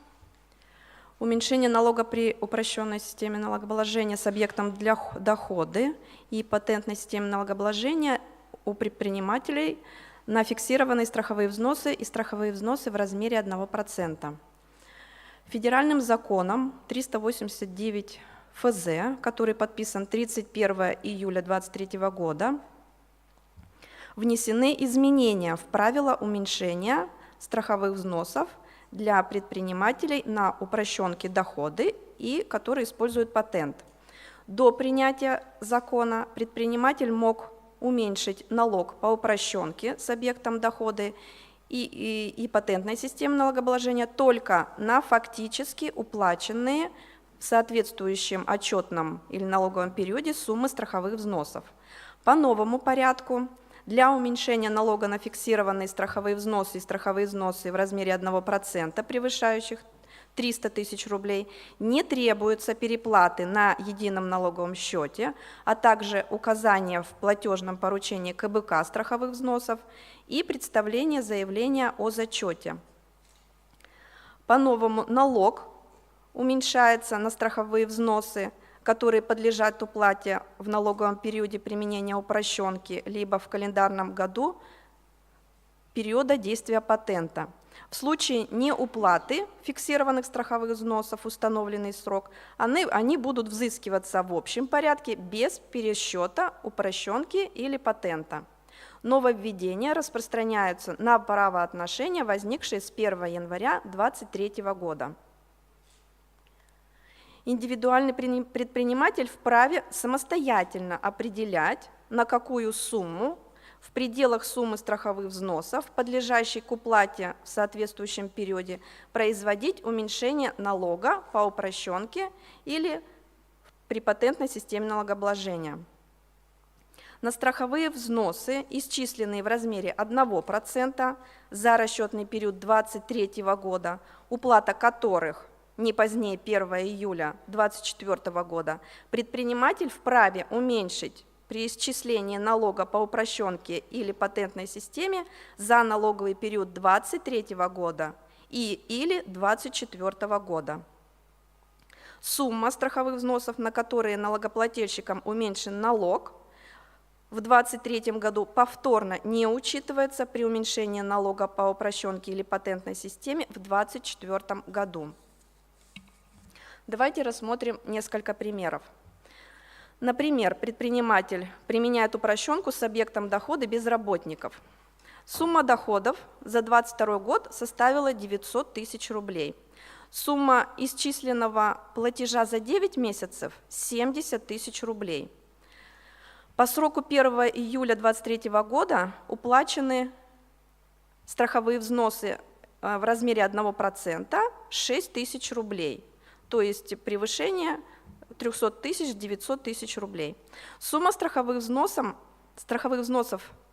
уменьшение налога при упрощенной системе налогообложения с объектом для доходы и патентной системе налогообложения у предпринимателей на фиксированные страховые взносы и страховые взносы в размере 1%. Федеральным законом 389 ФЗ, который подписан 31 июля 2023 года, внесены изменения в правила уменьшения страховых взносов для предпринимателей на упрощенке доходы и которые используют патент. До принятия закона предприниматель мог уменьшить налог по упрощенке с объектом доходы и патентной системы налогообложения только на фактически уплаченные в соответствующем отчетном или налоговом периоде суммы страховых взносов. По новому порядку для уменьшения налога на фиксированные страховые взносы и страховые взносы в размере 1%, превышающих 300 тысяч рублей, не требуется переплаты на едином налоговом счете, а также указания в платежном поручении КБК страховых взносов и представление заявления о зачете. По-новому налог уменьшается на страховые взносы, которые подлежат уплате в налоговом периоде применения упрощенки, либо в календарном году периода действия патента. В случае неуплаты фиксированных страховых взносов в установленный срок, они будут взыскиваться в общем порядке без пересчета упрощенки или патента. Нововведения распространяются на правоотношения, возникшие с 1 января 2023 года. Индивидуальный предприниматель вправе самостоятельно определять, на какую сумму в пределах суммы страховых взносов, подлежащей к уплате в соответствующем периоде, производить уменьшение налога по упрощенке или при патентной системе налогообложения. На страховые взносы, исчисленные в размере 1% за расчетный период 2023 года, уплата которых не позднее 1 июля 2024 года, предприниматель вправе уменьшить при исчислении налога по упрощенке или патентной системе за налоговый период 2023 года или 2024 года. Сумма страховых взносов, на которые налогоплательщикам уменьшен налог, в 2023 году повторно не учитывается при уменьшении налога по упрощенке или патентной системе в 2024 году. Давайте рассмотрим несколько примеров. Например, предприниматель применяет упрощенку с объектом дохода без работников. Сумма доходов за 2022 год составила 900 тысяч рублей. Сумма исчисленного платежа за 9 месяцев – 70 тысяч рублей. По сроку 1 июля 2023 года уплачены страховые взносы в размере 1% 6 тысяч рублей, то есть превышение 300 тысяч, 900 тысяч рублей. Сумма страховых взносов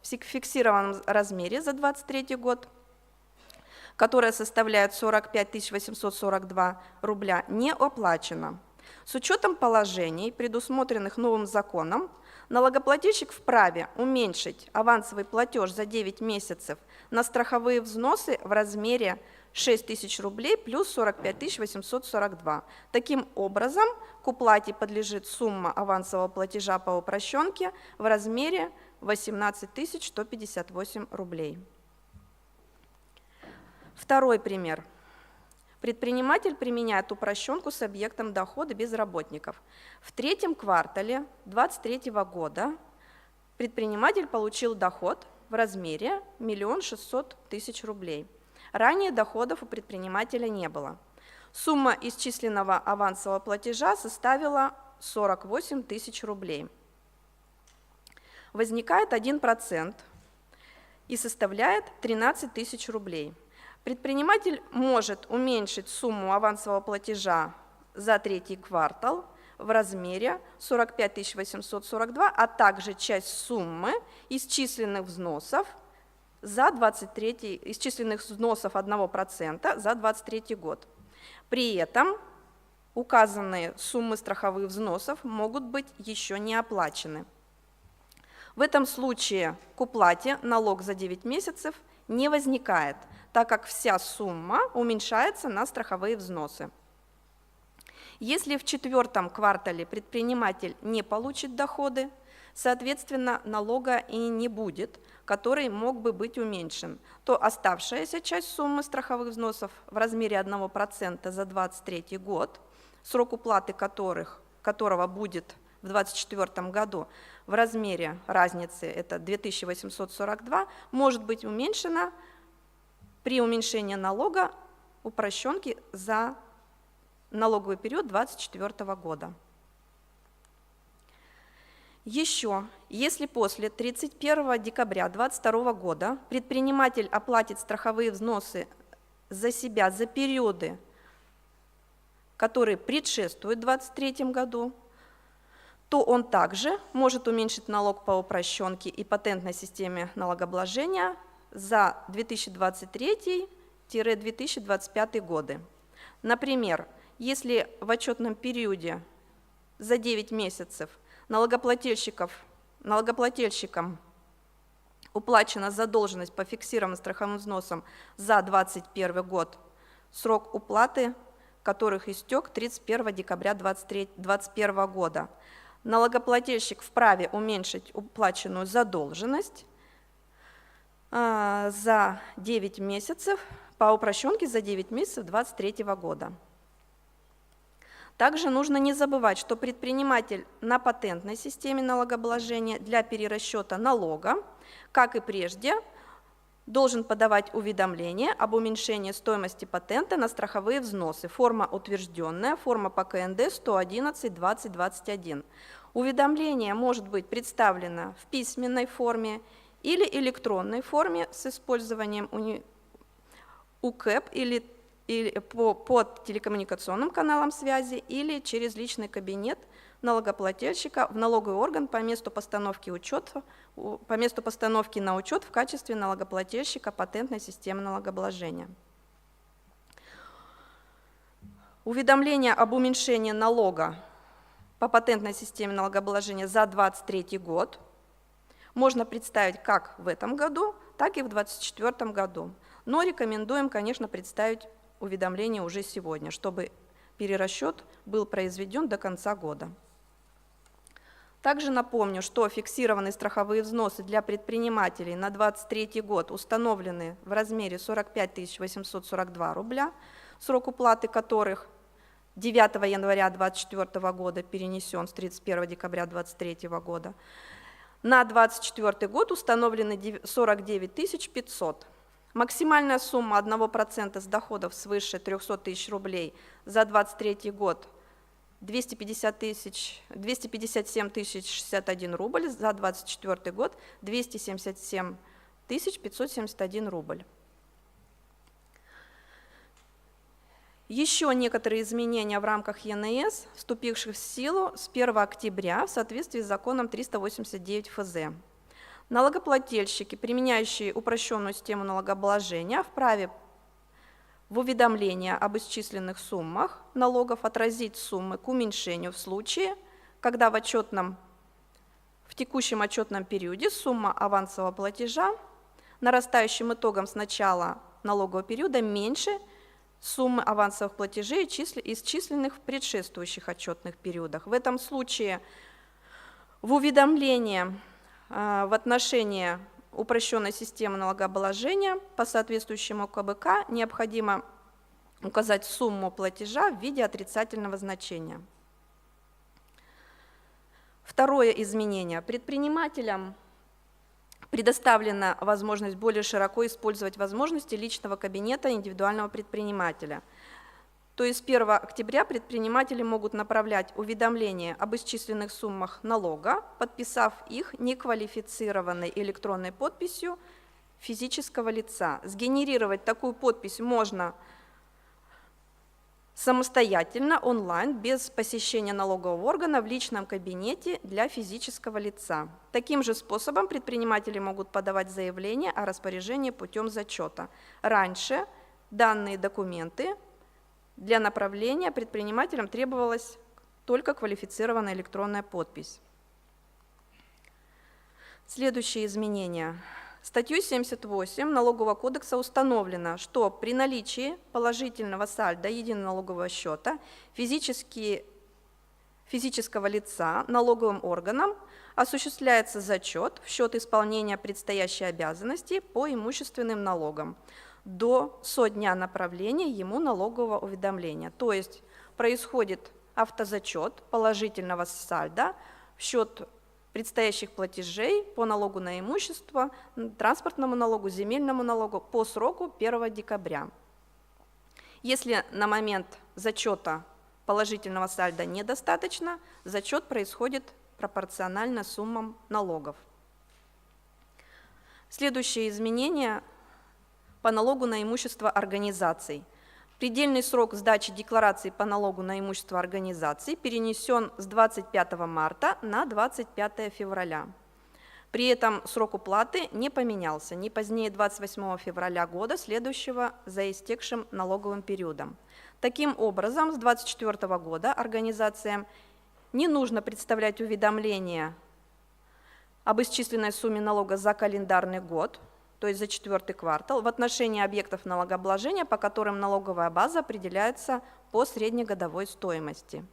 в фиксированном размере за 2023 год, которая составляет 45 842 рубля, не оплачена. С учетом положений, предусмотренных новым законом, налогоплательщик вправе уменьшить авансовый платеж за 9 месяцев на страховые взносы в размере 6 тысяч рублей плюс 45 842. Таким образом, к уплате подлежит сумма авансового платежа по упрощенке в размере 18 158 рублей. Второй пример. Предприниматель применяет упрощенку с объектом дохода без работников. В третьем квартале 2023 года предприниматель получил доход в размере 1 600 000 рублей. Ранее доходов у предпринимателя не было. Сумма исчисленного авансового платежа составила 48 тысяч рублей. Возникает 1% и составляет 13 тысяч рублей. Предприниматель может уменьшить сумму авансового платежа за третий квартал в размере 45 842, а также часть суммы исчисленных взносов исчисленных взносов 1% за 2023 год. При этом указанные суммы страховых взносов могут быть еще не оплачены. В этом случае к уплате налог за 9 месяцев не возникает, так как вся сумма уменьшается на страховые взносы. Если в четвертом квартале предприниматель не получит доходы, соответственно, налога и не будет, который мог бы быть уменьшен, то оставшаяся часть суммы страховых взносов в размере 1% за 2023 год, срок уплаты которого будет в 2024 году в размере разницы, это 2842, может быть уменьшена при уменьшении налога упрощенки за налоговый период 2024 года. Еще, если после 31 декабря 2022 года предприниматель оплатит страховые взносы за себя за периоды, которые предшествуют 2023 году, то он также может уменьшить налог по упрощенке и патентной системе налогообложения за 2023-2025 годы. Например, если в отчетном периоде за 9 месяцев налогоплательщикам уплачена задолженность по фиксированным страховым взносам за 2021 год, срок уплаты которых истек 31 декабря 2021 года, налогоплательщик вправе уменьшить уплаченную задолженность за 9 месяцев по упрощенке за 9 месяцев 2023 года. Также нужно не забывать, что предприниматель на патентной системе налогообложения для перерасчета налога, как и прежде, должен подавать уведомление об уменьшении стоимости патента на страховые взносы. Форма утвержденная, форма по КНД 111-2021. Уведомление может быть представлено в письменной форме или электронной форме с использованием УКЭП или по телекоммуникационным каналам связи или через личный кабинет налогоплательщика в налоговый орган по месту постановки на учет в качестве налогоплательщика патентной системы налогообложения. уведомление об уменьшении налога по патентной системе налогообложения за 2023 год можно представить как в этом году, так и в 2024 году. Но рекомендуем, конечно, представить уведомление уже сегодня, чтобы перерасчет был произведен до конца года. Также напомню, что фиксированные страховые взносы для предпринимателей на 2023 год установлены в размере 45 842 рубля, срок уплаты которых 9 января 2024 года перенесен с 31 декабря 2023 года. На 2024 год установлены 49 500. Максимальная сумма 1% с доходов свыше 300 тысяч рублей за 2023 год 257 061 рубль, за 2024 год 277 571 рубль. Еще некоторые изменения в рамках ЕНС, вступивших в силу с 1 октября в соответствии с законом 389 ФЗ. Налогоплательщики, применяющие упрощенную систему налогообложения, вправе в уведомлении об исчисленных суммах налогов отразить суммы к уменьшению в случае, когда в текущем отчетном периоде сумма авансового платежа нарастающим итогом с начала налогового периода меньше суммы авансовых платежей, исчисленных в предшествующих отчетных периодах. В этом случае в уведомлении в отношении упрощенной системы налогообложения по соответствующему КБК необходимо указать сумму платежа в виде отрицательного значения. Второе изменение. Предпринимателям предоставлена возможность более широко использовать возможности личного кабинета индивидуального предпринимателя. То есть с 1 октября предприниматели могут направлять уведомления об исчисленных суммах налога, подписав их неквалифицированной электронной подписью физического лица. Сгенерировать такую подпись можно самостоятельно, онлайн, без посещения налогового органа в личном кабинете для физического лица. Таким же способом предприниматели могут подавать заявление о распоряжении путем зачета. Раньше данные документы для направления предпринимателям требовалась только квалифицированная электронная подпись. Следующие изменения. Статьей 78 Налогового кодекса установлено, что при наличии положительного сальда единого налогового счета физического лица налоговым органом осуществляется зачет в счет исполнения предстоящей обязанности по имущественным налогам со дня направления ему налогового уведомления. То есть происходит автозачет положительного сальда в счет предстоящих платежей по налогу на имущество, транспортному налогу, земельному налогу по сроку 1 декабря. Если на момент зачета положительного сальда недостаточно, зачет происходит пропорционально суммам налогов. Следующее изменение по налогу на имущество организаций. Предельный срок сдачи декларации по налогу на имущество организаций перенесен с 25 марта на 25 февраля. При этом срок уплаты не поменялся, не позднее 28 февраля года, следующего за истекшим налоговым периодом. Таким образом, с 2024 года организациям не нужно представлять уведомления об исчисленной сумме налога за календарный год, то есть за 4-й квартал, в отношении объектов налогообложения, по которым налоговая база определяется по среднегодовой стоимости.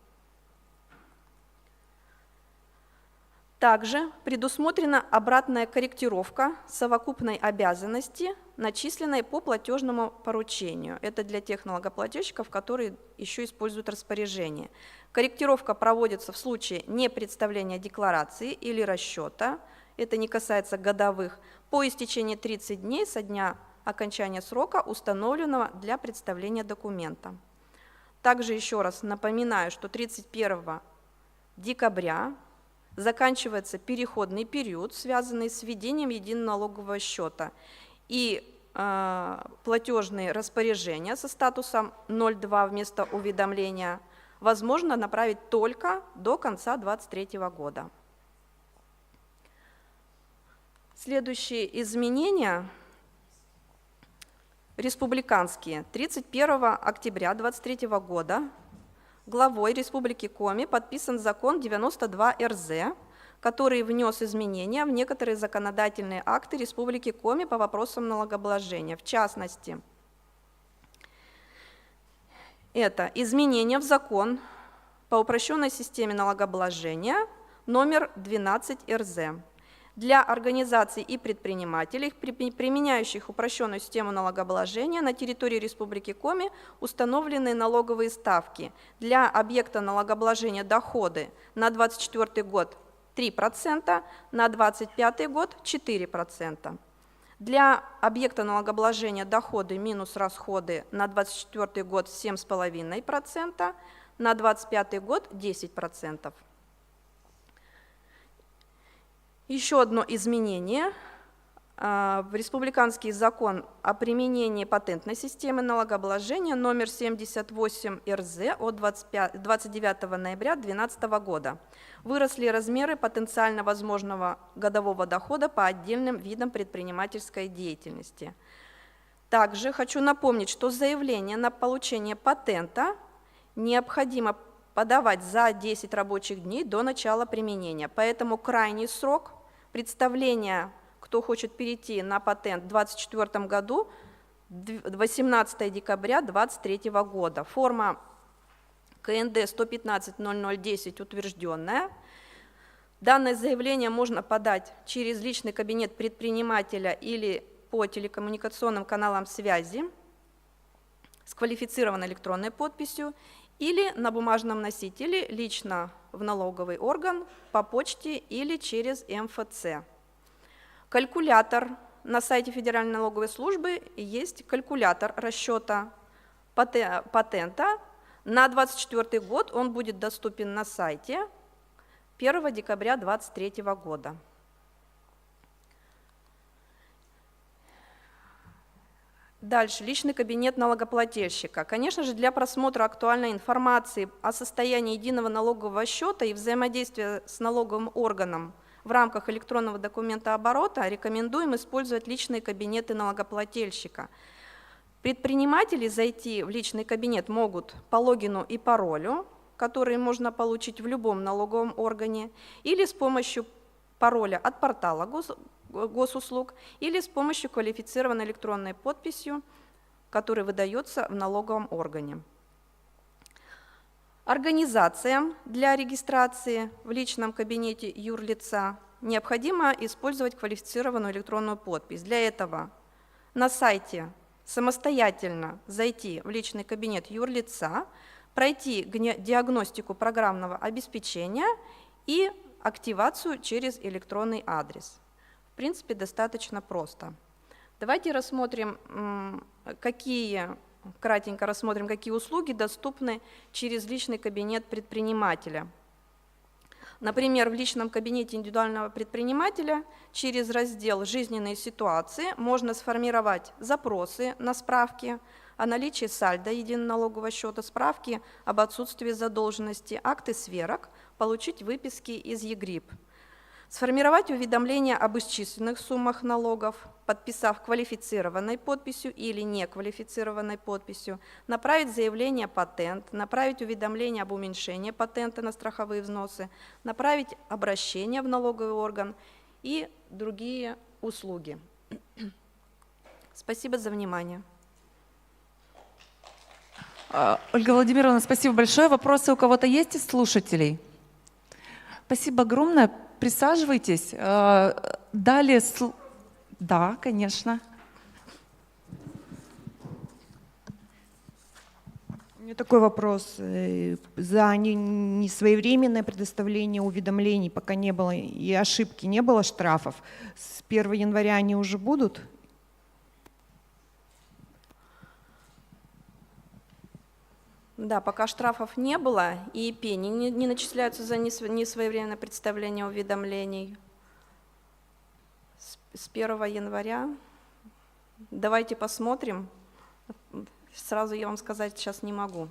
Также предусмотрена обратная корректировка совокупной обязанности, начисленной по платежному поручению. Это для тех налогоплательщиков, которые еще используют распоряжение. Корректировка проводится в случае непредставления декларации или расчета, это не касается годовых, по истечении 30 дней со дня окончания срока, установленного для представления документа. Также еще раз напоминаю, что 31 декабря заканчивается переходный период, связанный с введением единого налогового счета, и платежные распоряжения со статусом 02 вместо уведомления возможно направить только до конца 2023 года. Следующие изменения республиканские. 31 октября 2023 года главой Республики Коми подписан закон 92 РЗ, который внес изменения в некоторые законодательные акты Республики Коми по вопросам налогообложения. В частности, это изменения в закон по упрощенной системе налогообложения номер 12 РЗ. Для организаций и предпринимателей, применяющих упрощенную систему налогообложения на территории Республики Коми, установлены налоговые ставки. Для объекта налогообложения доходы на 2024 год 3%, на 2025 год 4%. Для объекта налогообложения доходы минус расходы на 2024 год 7,5%, на 2025 год 10%. Еще одно изменение в республиканский закон о применении патентной системы налогообложения номер 78 РЗ от 29 ноября 2012 года. Выросли размеры потенциально возможного годового дохода по отдельным видам предпринимательской деятельности. Также хочу напомнить, что заявление на получение патента необходимо подавать за 10 рабочих дней до начала применения. Поэтому крайний срок представления, кто хочет перейти на патент в 2024 году, 18 декабря 2023 года. Форма КНД 115-0010 утвержденная. Данное заявление можно подать через личный кабинет предпринимателя или по телекоммуникационным каналам связи с квалифицированной электронной подписью или на бумажном носителе лично в налоговый орган, по почте или через МФЦ. Калькулятор. На сайте Федеральной налоговой службы есть калькулятор расчета патента. На 2024 год он будет доступен на сайте 1 декабря 2023 года. Дальше, личный кабинет налогоплательщика. Конечно же, для просмотра актуальной информации о состоянии единого налогового счета и взаимодействия с налоговым органом в рамках электронного документооборота рекомендуем использовать личные кабинеты налогоплательщика. Предприниматели зайти в личный кабинет могут по логину и паролю, которые можно получить в любом налоговом органе, или с помощью пароля от портала госуслуг, или с помощью квалифицированной электронной подписью, которая выдается в налоговом органе. Организациям для регистрации в личном кабинете юрлица необходимо использовать квалифицированную электронную подпись. Для этого на сайте самостоятельно зайти в личный кабинет юрлица, пройти диагностику программного обеспечения и активацию через электронный адрес. В принципе, достаточно просто. Давайте рассмотрим, кратенько рассмотрим, какие услуги доступны через личный кабинет предпринимателя. Например, в личном кабинете индивидуального предпринимателя через раздел «Жизненные ситуации» можно сформировать запросы на справки о наличии сальдо единого налогового счета, справки об отсутствии задолженности, акты сверок, получить выписки из ЕГРИП. Сформировать уведомление об исчисленных суммах налогов, подписав квалифицированной подписью или неквалифицированной подписью, направить заявление патент, направить уведомление об уменьшении патента на страховые взносы, направить обращение в налоговый орган и другие услуги. Спасибо за внимание. Ольга Владимировна, спасибо большое. Вопросы у кого-то есть из слушателей? Спасибо огромное. Присаживайтесь. Далее... Да, конечно. У меня такой вопрос. За несвоевременное предоставление уведомлений, пока не было и ошибки, не было штрафов, с 1 января они уже будут? Да, пока штрафов не было, и пени не начисляются за несвоевременное представление уведомлений. С 1 января. Давайте посмотрим. Сразу я вам сказать сейчас не могу.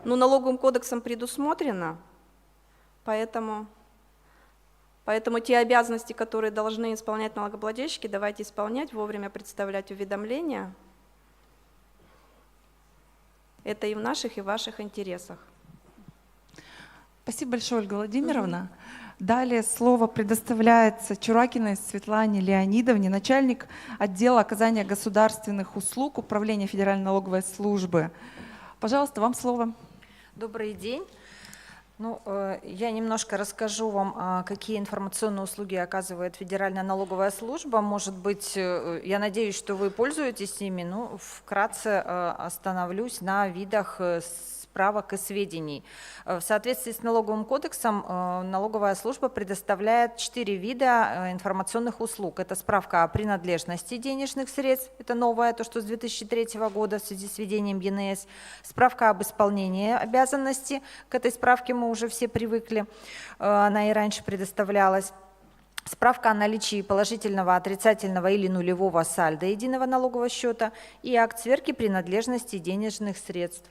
Но налоговым кодексом предусмотрено, поэтому те обязанности, которые должны исполнять налогоплательщики, давайте исполнять, вовремя представлять уведомления. Это и в наших, и в ваших интересах. Спасибо большое, Ольга Владимировна. Далее слово предоставляется Чуракиной Светлане Леонидовне, начальник отдела оказания государственных услуг Управления Федеральной налоговой службы. Пожалуйста, вам слово. Добрый день. Я немножко расскажу вам, какие информационные услуги оказывает Федеральная налоговая служба. Может быть, я надеюсь, что вы пользуетесь ими. Вкратце остановлюсь на видах справок и сведений. В соответствии с налоговым кодексом налоговая служба предоставляет 4 вида информационных услуг. Это справка о принадлежности денежных средств, это новое, то, что с 2003 года в связи с введением ЕНС, справка об исполнении обязанностей, к этой справке мы уже все привыкли, она и раньше предоставлялась. Справка о наличии положительного, отрицательного или нулевого сальдо единого налогового счета и акт сверки принадлежности денежных средств.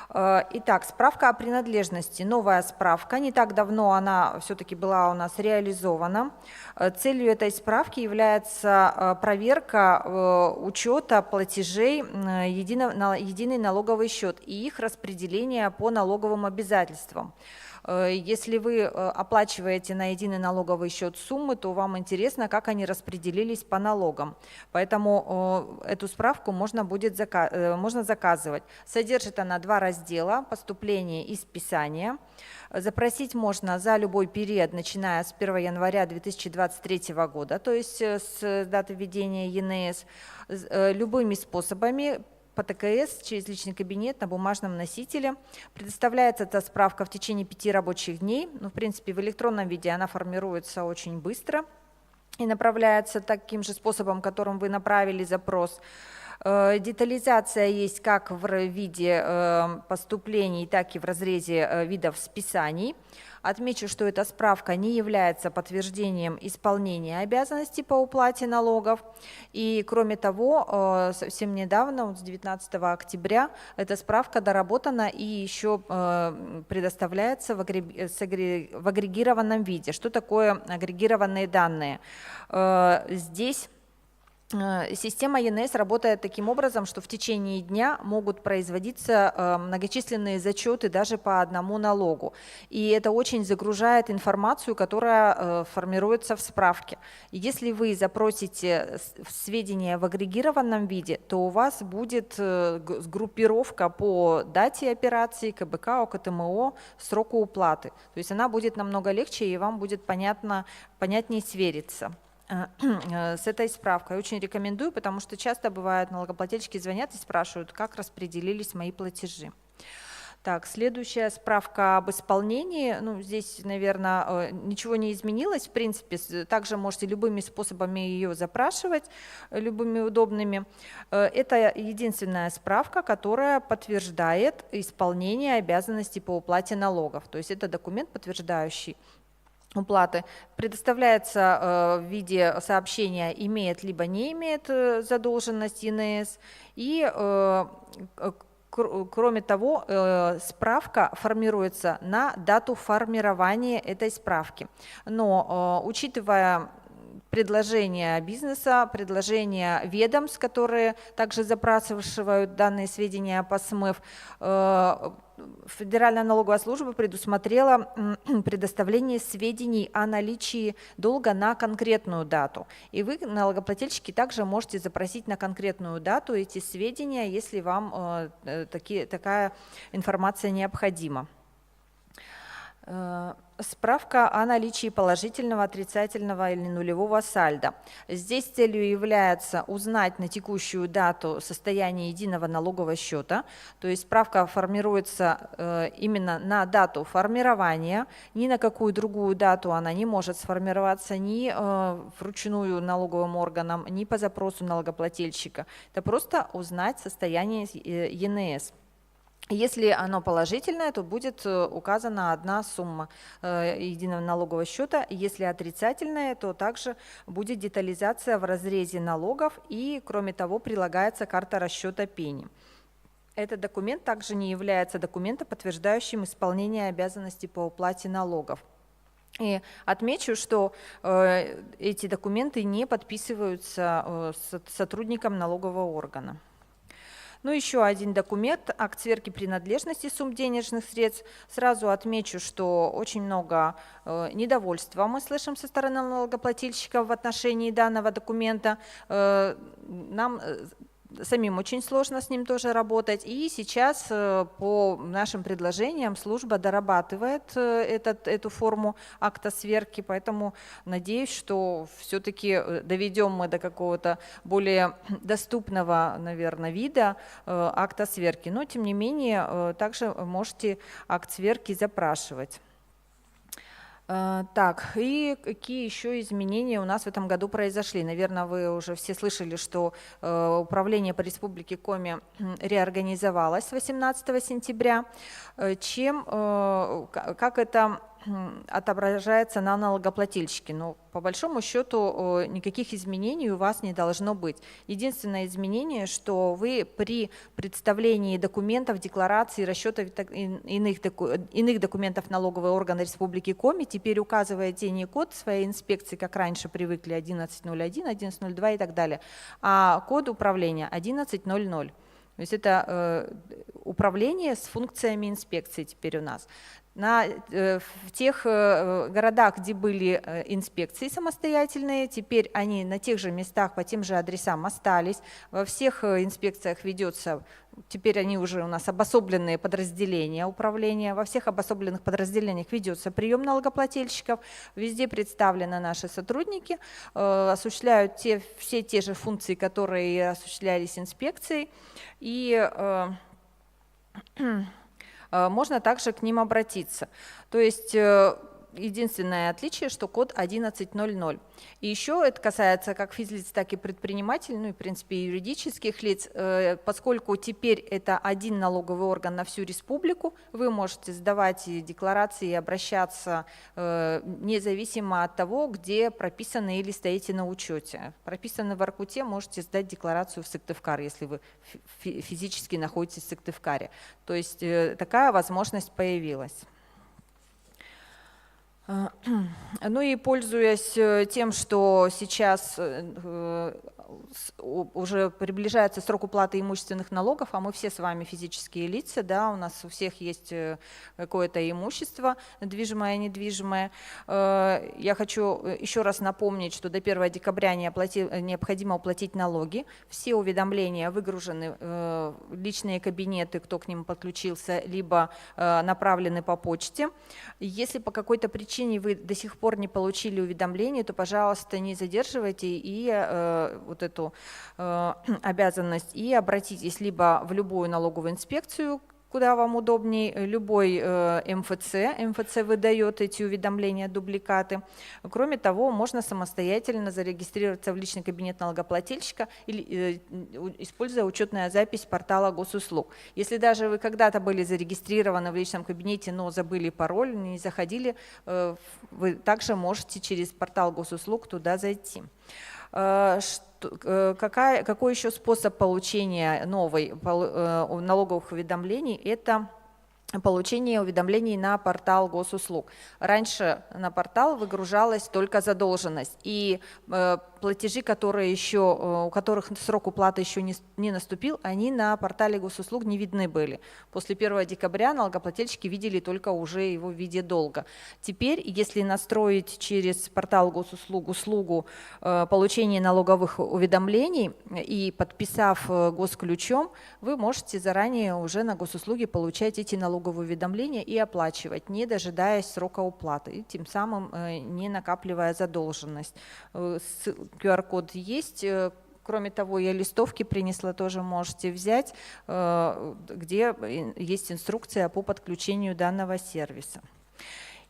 Итак, справка о принадлежности. Новая справка. Не так давно она все-таки была у нас реализована. Целью этой справки является проверка учета платежей на единый налоговый счет и их распределение по налоговым обязательствам. Если вы оплачиваете на единый налоговый счет суммы, то вам интересно, как они распределились по налогам. Поэтому эту справку можно заказывать. Содержит она 2 раздела: поступление и списание. Запросить можно за любой период, начиная с 1 января 2023 года, то есть с даты введения ЕНС, любыми способами, по ТКС, через личный кабинет, на бумажном носителе. Предоставляется эта справка в течение 5 рабочих дней. В принципе, в электронном виде она формируется очень быстро и направляется таким же способом, которым вы направили запрос. Детализация есть как в виде поступлений, так и в разрезе видов списаний. Отмечу, что эта справка не является подтверждением исполнения обязанностей по уплате налогов. И кроме того, совсем недавно, с 19 октября, эта справка доработана и еще предоставляется в агрегированном виде. Что такое агрегированные данные? Здесь система ЕНС работает таким образом, что в течение дня могут производиться многочисленные зачеты даже по одному налогу. И это очень загружает информацию, которая формируется в справке. И если вы запросите сведения в агрегированном виде, то у вас будет группировка по дате операции, КБК, ОКТМО, сроку уплаты. То есть она будет намного легче, и вам будет понятнее свериться с этой справкой. Очень рекомендую, потому что часто бывает, налогоплательщики звонят и спрашивают, как распределились мои платежи. Так, следующая справка об исполнении. Здесь, наверное, ничего не изменилось. В принципе, также можете любыми способами ее запрашивать, любыми удобными. Это единственная справка, которая подтверждает исполнение обязанностей по уплате налогов. То есть это документ, подтверждающий уплаты. Предоставляется в виде сообщения, имеет либо не имеет задолженность ЕНС. И кроме того, справка формируется на дату формирования этой справки. Но учитывая предложения бизнеса, предложения ведомств, которые также запрашивают данные сведения по СМЭФ, Федеральная налоговая служба предусмотрела предоставление сведений о наличии долга на конкретную дату. И вы, налогоплательщики, также можете запросить на конкретную дату эти сведения, если вам такая информация необходима. Справка о наличии положительного, отрицательного или нулевого сальдо. Здесь целью является узнать на текущую дату состояние единого налогового счета, то есть справка формируется именно на дату формирования, ни на какую другую дату она не может сформироваться ни вручную налоговым органам, ни по запросу налогоплательщика. Это просто узнать состояние ЕНС. Если оно положительное, то будет указана одна сумма единого налогового счета. Если отрицательное, то также будет детализация в разрезе налогов, и, кроме того, прилагается карта расчета пени. Этот документ также не является документом, подтверждающим исполнение обязанностей по уплате налогов. И отмечу, что эти документы не подписываются сотрудником налогового органа. Ну, еще один документ, акт сверки принадлежности сумм денежных средств. Сразу отмечу, что очень много недовольства мы слышим со стороны налогоплательщиков в отношении данного документа. Нам самим очень сложно с ним тоже работать. И сейчас по нашим предложениям служба дорабатывает эту форму акта сверки, поэтому надеюсь, что все-таки доведем мы до какого-то более доступного, наверное, вида акта сверки. Но, тем не менее, также можете акт сверки запрашивать. Так, и какие еще изменения у нас в этом году произошли? Наверное, вы уже все слышали, что управление по Республике Коми реорганизовалось с 18 сентября. Как это отображается на налогоплательщике? Ну, по большому счету, никаких изменений у вас не должно быть. Единственное изменение, что вы при представлении документов, деклараций, расчетов иных документов налогового органа Республики Коми теперь указываете не код своей инспекции, как раньше привыкли, 1101, 1102 и так далее, а код управления 1100. То есть это управление с функциями инспекции теперь у нас. В тех городах, где были инспекции самостоятельные, теперь они на тех же местах, по тем же адресам остались. Во всех инспекциях ведется, теперь они уже у нас обособленные подразделения управления. Во всех обособленных подразделениях ведется прием налогоплательщиков. Везде представлены наши сотрудники, осуществляют все те же функции, которые осуществлялись инспекцией. И можно также к ним обратиться. То есть единственное отличие, что код 1100. И еще это касается как физлиц, так и предпринимателей, ну и в принципе юридических лиц, поскольку теперь это один налоговый орган на всю республику, вы можете сдавать декларации и обращаться независимо от того, где прописаны или стоите на учете. Прописаны в Воркуте, можете сдать декларацию в Сыктывкар, если вы физически находитесь в Сыктывкаре. То есть такая возможность появилась. Ну и пользуясь тем, что сейчас уже приближается срок уплаты имущественных налогов, а мы все с вами физические лица, да, у нас у всех есть какое-то имущество, движимое, недвижимое. Я хочу еще раз напомнить, что до 1 декабря необходимо уплатить налоги. Все уведомления выгружены в личные кабинеты, кто к ним подключился, либо направлены по почте. Если по какой-то причине вы до сих пор не получили уведомление, то, пожалуйста, не задерживайте и вот эту обязанность и обратитесь либо в любую налоговую инспекцию, куда вам удобней, любой МФЦ выдает эти уведомления, дубликаты. Кроме того, можно самостоятельно зарегистрироваться в личный кабинет налогоплательщика, или, используя учетную запись портала госуслуг. Если даже вы когда-то были зарегистрированы в личном кабинете, но забыли пароль, не заходили, вы также можете через портал госуслуг туда зайти. Какой еще способ получения налоговых уведомлений? Это получение уведомлений на портал госуслуг. Раньше на портал выгружалась только задолженность, и платежи, у которых срок уплаты еще не наступил, они на портале госуслуг не видны были. После 1 декабря налогоплательщики видели только уже его в виде долга. Теперь, если настроить через портал госуслуг услугу получения налоговых уведомлений и подписав госключом, вы можете заранее уже на госуслуги получать эти налоговые уведомления и оплачивать, не дожидаясь срока уплаты, и тем самым не накапливая задолженность. QR-код есть. Кроме того, я листовки принесла, тоже можете взять, где есть инструкция по подключению данного сервиса.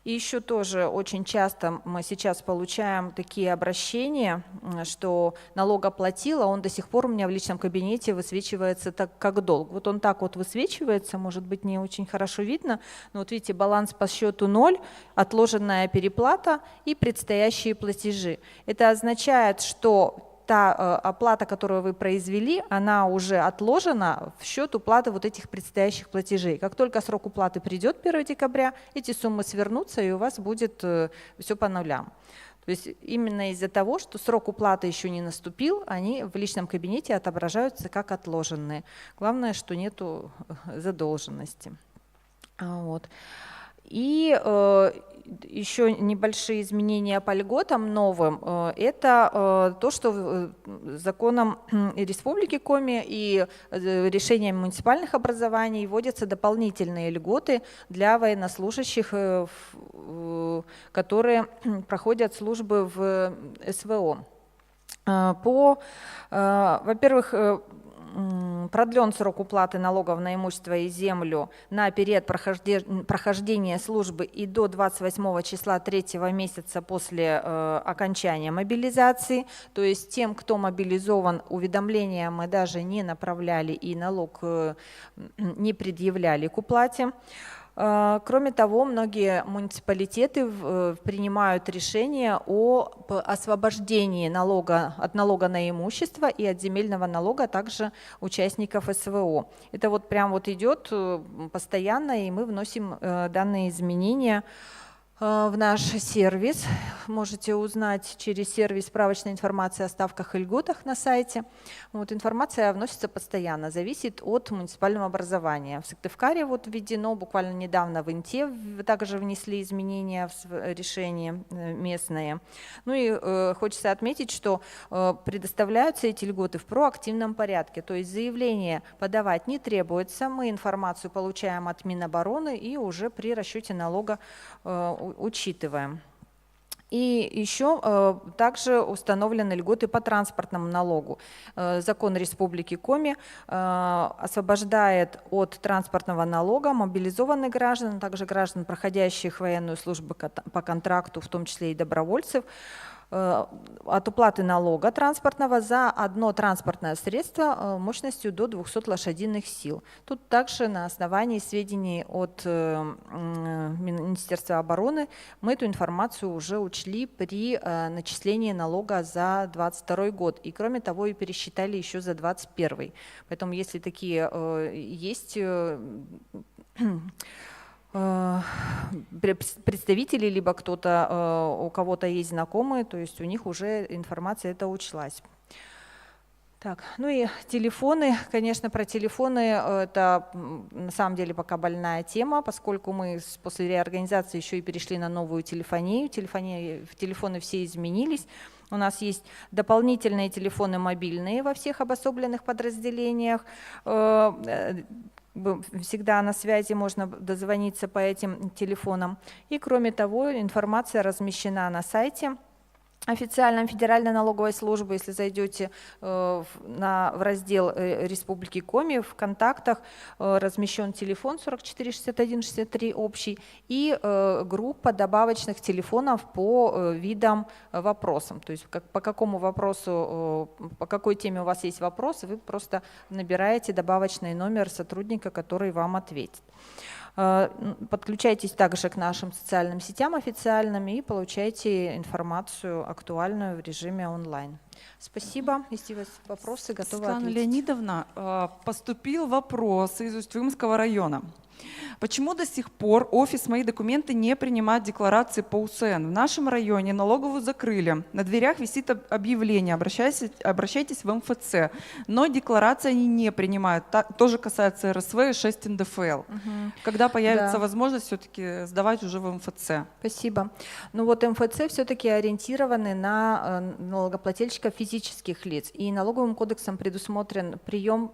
И еще тоже очень часто мы сейчас получаем такие обращения, что налогоплатил, а он до сих пор у меня в личном кабинете высвечивается так, как долг. Вот он так вот высвечивается, может быть, не очень хорошо видно, но вот видите, баланс по счету 0, отложенная переплата и предстоящие платежи. Это означает, что та оплата, которую вы произвели, она уже отложена в счет уплаты вот этих предстоящих платежей. Как только срок уплаты придет 1 декабря, эти суммы свернутся, и у вас будет все по нулям. То есть именно из-за того, что срок уплаты еще не наступил, они в личном кабинете отображаются как отложенные. Главное, что нету задолженности. Вот. И еще небольшие изменения по льготам новым. Это то, что законом Республики Коми и решением муниципальных образований вводятся дополнительные льготы для военнослужащих, которые проходят службы в СВО. Во-первых, продлен срок уплаты налогов на имущество и землю на период прохождения службы и до 28 числа 3-го месяца после окончания мобилизации. То есть тем, кто мобилизован, уведомления мы даже не направляли и налог не предъявляли к уплате. Кроме того, многие муниципалитеты принимают решение о освобождении от налога на имущество и от земельного налога, а также участников СВО. Это вот прям вот идет постоянно, и мы вносим данные изменения в наш сервис. Можете узнать через сервис справочная информация о ставках и льготах на сайте. Вот, информация вносится постоянно, зависит от муниципального образования. В Сыктывкаре вот введено, буквально недавно в Инте также внесли изменения в решения местные. Ну и хочется отметить, что предоставляются эти льготы в проактивном порядке, то есть заявление подавать не требуется, мы информацию получаем от Минобороны и уже при расчете налога учитываем. И еще также установлены льготы по транспортному налогу. Закон Республики Коми освобождает от транспортного налога мобилизованных граждан, также граждан, проходящих военную службу по контракту, в том числе и добровольцев, от уплаты налога транспортного за одно транспортное средство мощностью до 200 лошадиных сил. Тут также на основании сведений от Министерства обороны мы эту информацию уже учли при начислении налога за 2022 год. И кроме того и пересчитали еще за 2021. Поэтому если такие есть представители, либо кто-то, у кого-то есть знакомые, то есть у них уже информация эта учлась. Так, ну и телефоны, конечно, про телефоны это на самом деле пока больная тема, поскольку мы после реорганизации еще и перешли на новую телефонию. Телефоны все изменились. У нас есть дополнительные телефоны мобильные во всех обособленных подразделениях. Всегда на связи, можно дозвониться по этим телефонам. И кроме того, информация размещена на сайте официальном Федеральной налоговой службы. Если зайдете в раздел Республики Коми, в контактах размещен телефон 44 61 63 общий и группа добавочных телефонов по видам вопросам. То есть по какому вопросу, по какой теме у вас есть вопрос, вы просто набираете добавочный номер сотрудника, который вам ответит. Подключайтесь также к нашим социальным сетям официальным и получайте информацию актуальную в режиме онлайн. Спасибо. Если у вас вопросы, готовы Светлана ответить. Леонидовна, поступил вопрос из Усть-Вымского района. Почему до сих пор офис «Мои документы» не принимает декларации по УСН? В нашем районе налоговую закрыли. На дверях висит объявление «Обращайтесь в МФЦ». Но декларации они не принимают. Тоже касается РСВ и 6 НДФЛ. Когда появится возможность все-таки сдавать уже в МФЦ? Спасибо. Ну вот МФЦ все-таки ориентированы на налогоплательщиков физических лиц. И налоговым кодексом предусмотрен прием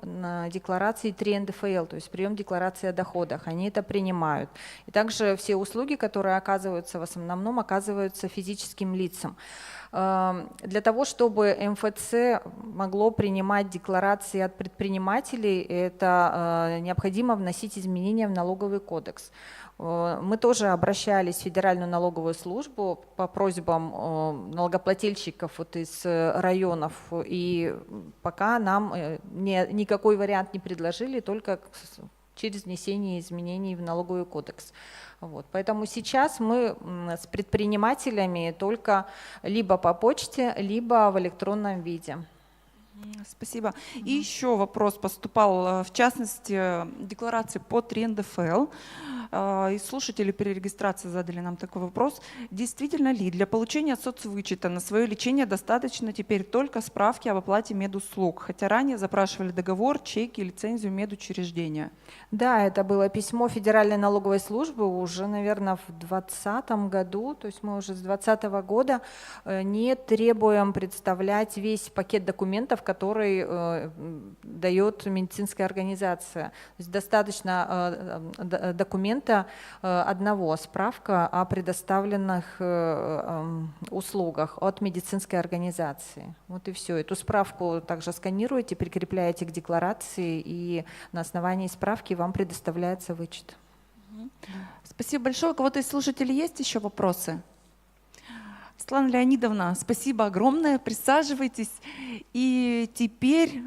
декларации 3 НДФЛ, то есть прием декларации о доходах. Они это принимают. И также все услуги, которые оказываются в основном, оказываются физическим лицам. Для того, чтобы МФЦ могло принимать декларации от предпринимателей, это необходимо вносить изменения в налоговый кодекс. Мы тоже обращались в Федеральную налоговую службу по просьбам налогоплательщиков вот из районов, и пока нам никакой вариант не предложили, только через внесение изменений в налоговый кодекс. Вот. Поэтому сейчас мы с предпринимателями только либо по почте, либо в электронном виде. Спасибо. И еще вопрос поступал, в частности, декларации по 3 НДФЛ. И слушатели при регистрации задали нам такой вопрос. Действительно ли для получения соцвычета на свое лечение достаточно теперь только справки об оплате медуслуг, хотя ранее запрашивали договор, чеки, лицензию медучреждения? Да, это было письмо Федеральной налоговой службы уже, наверное, в 2020 году, то есть мы уже с 2020 года не требуем представлять весь пакет документов, который дает медицинская организация. То есть достаточно документа одного, справка о предоставленных услугах от медицинской организации. Вот и все. Эту справку также сканируете, прикрепляете к декларации, и на основании справки вам предоставляется вычет. Спасибо большое. У кого-то из слушателей есть еще вопросы? Светлана Леонидовна, спасибо огромное. Присаживайтесь. И теперь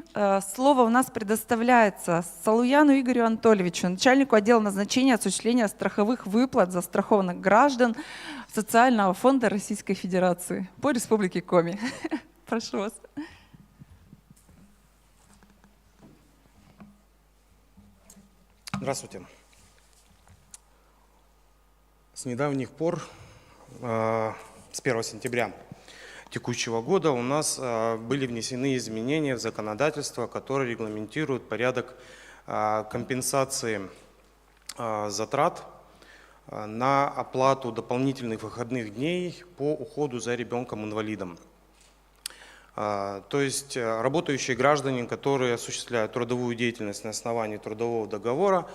слово у нас предоставляется Салуяну Игорю Анатольевичу, начальнику отдела назначения и осуществления страховых выплат застрахованных граждан Социального фонда Российской Федерации по Республике Коми. Прошу вас. Здравствуйте. С недавних пор, с 1 сентября текущего года, у нас были внесены изменения в законодательство, которые регламентируют порядок компенсации затрат на оплату дополнительных выходных дней по уходу за ребенком-инвалидом. То есть работающие граждане, которые осуществляют трудовую деятельность на основании трудового договора,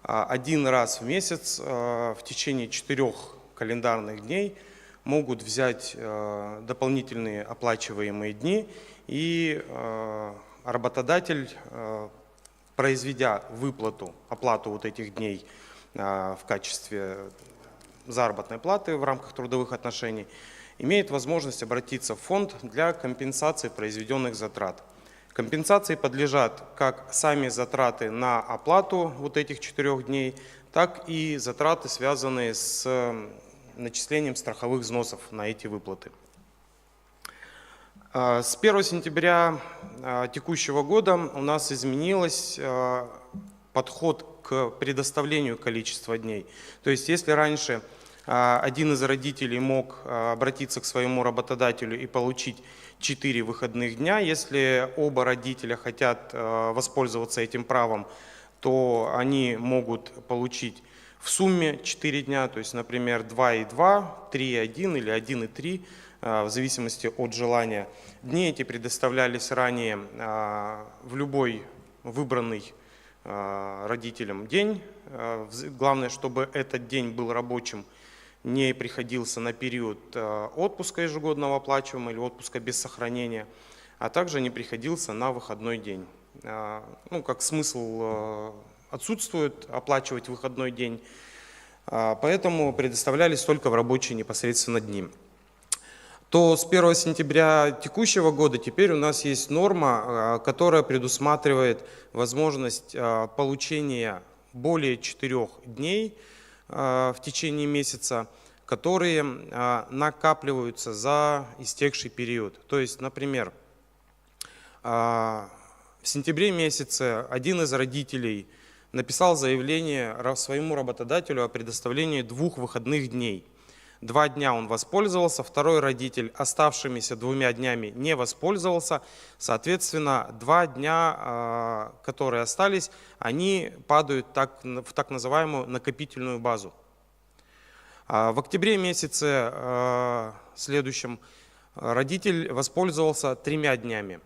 один раз в месяц в течение 4 календарных дней могут взять дополнительные оплачиваемые дни, и работодатель, произведя оплату вот этих дней в качестве заработной платы в рамках трудовых отношений, имеет возможность обратиться в фонд для компенсации произведенных затрат. Компенсации подлежат как сами затраты на оплату вот этих 4 дней, так и затраты, связанные с начислением страховых взносов на эти выплаты. С 1 сентября текущего года у нас изменился подход к предоставлению количества дней. То есть если раньше один из родителей мог обратиться к своему работодателю и получить 4 выходных дня, если оба родителя хотят воспользоваться этим правом, то они могут получить в сумме 4 дня, то есть, например, 2,2, 3,1 или 1,3, в зависимости от желания. Дни эти предоставлялись ранее в любой выбранный родителям день. Главное, чтобы этот день был рабочим, не приходился на период отпуска ежегодного оплачиваемого или отпуска без сохранения, а также не приходился на выходной день. Ну, как смысл отсутствует оплачивать выходной день, поэтому предоставлялись только в рабочие непосредственно дни. То с 1 сентября текущего года теперь у нас есть норма, которая предусматривает возможность получения более 4 дней в течение месяца, которые накапливаются за истекший период. То есть, например, в сентябре месяце один из родителей написал заявление своему работодателю о предоставлении 2 выходных дней. 2 дня он воспользовался, второй родитель оставшимися 2 днями не воспользовался. Соответственно, 2 дня, которые остались, они падают в так называемую накопительную базу. В октябре месяце следующем родитель воспользовался 3 днями.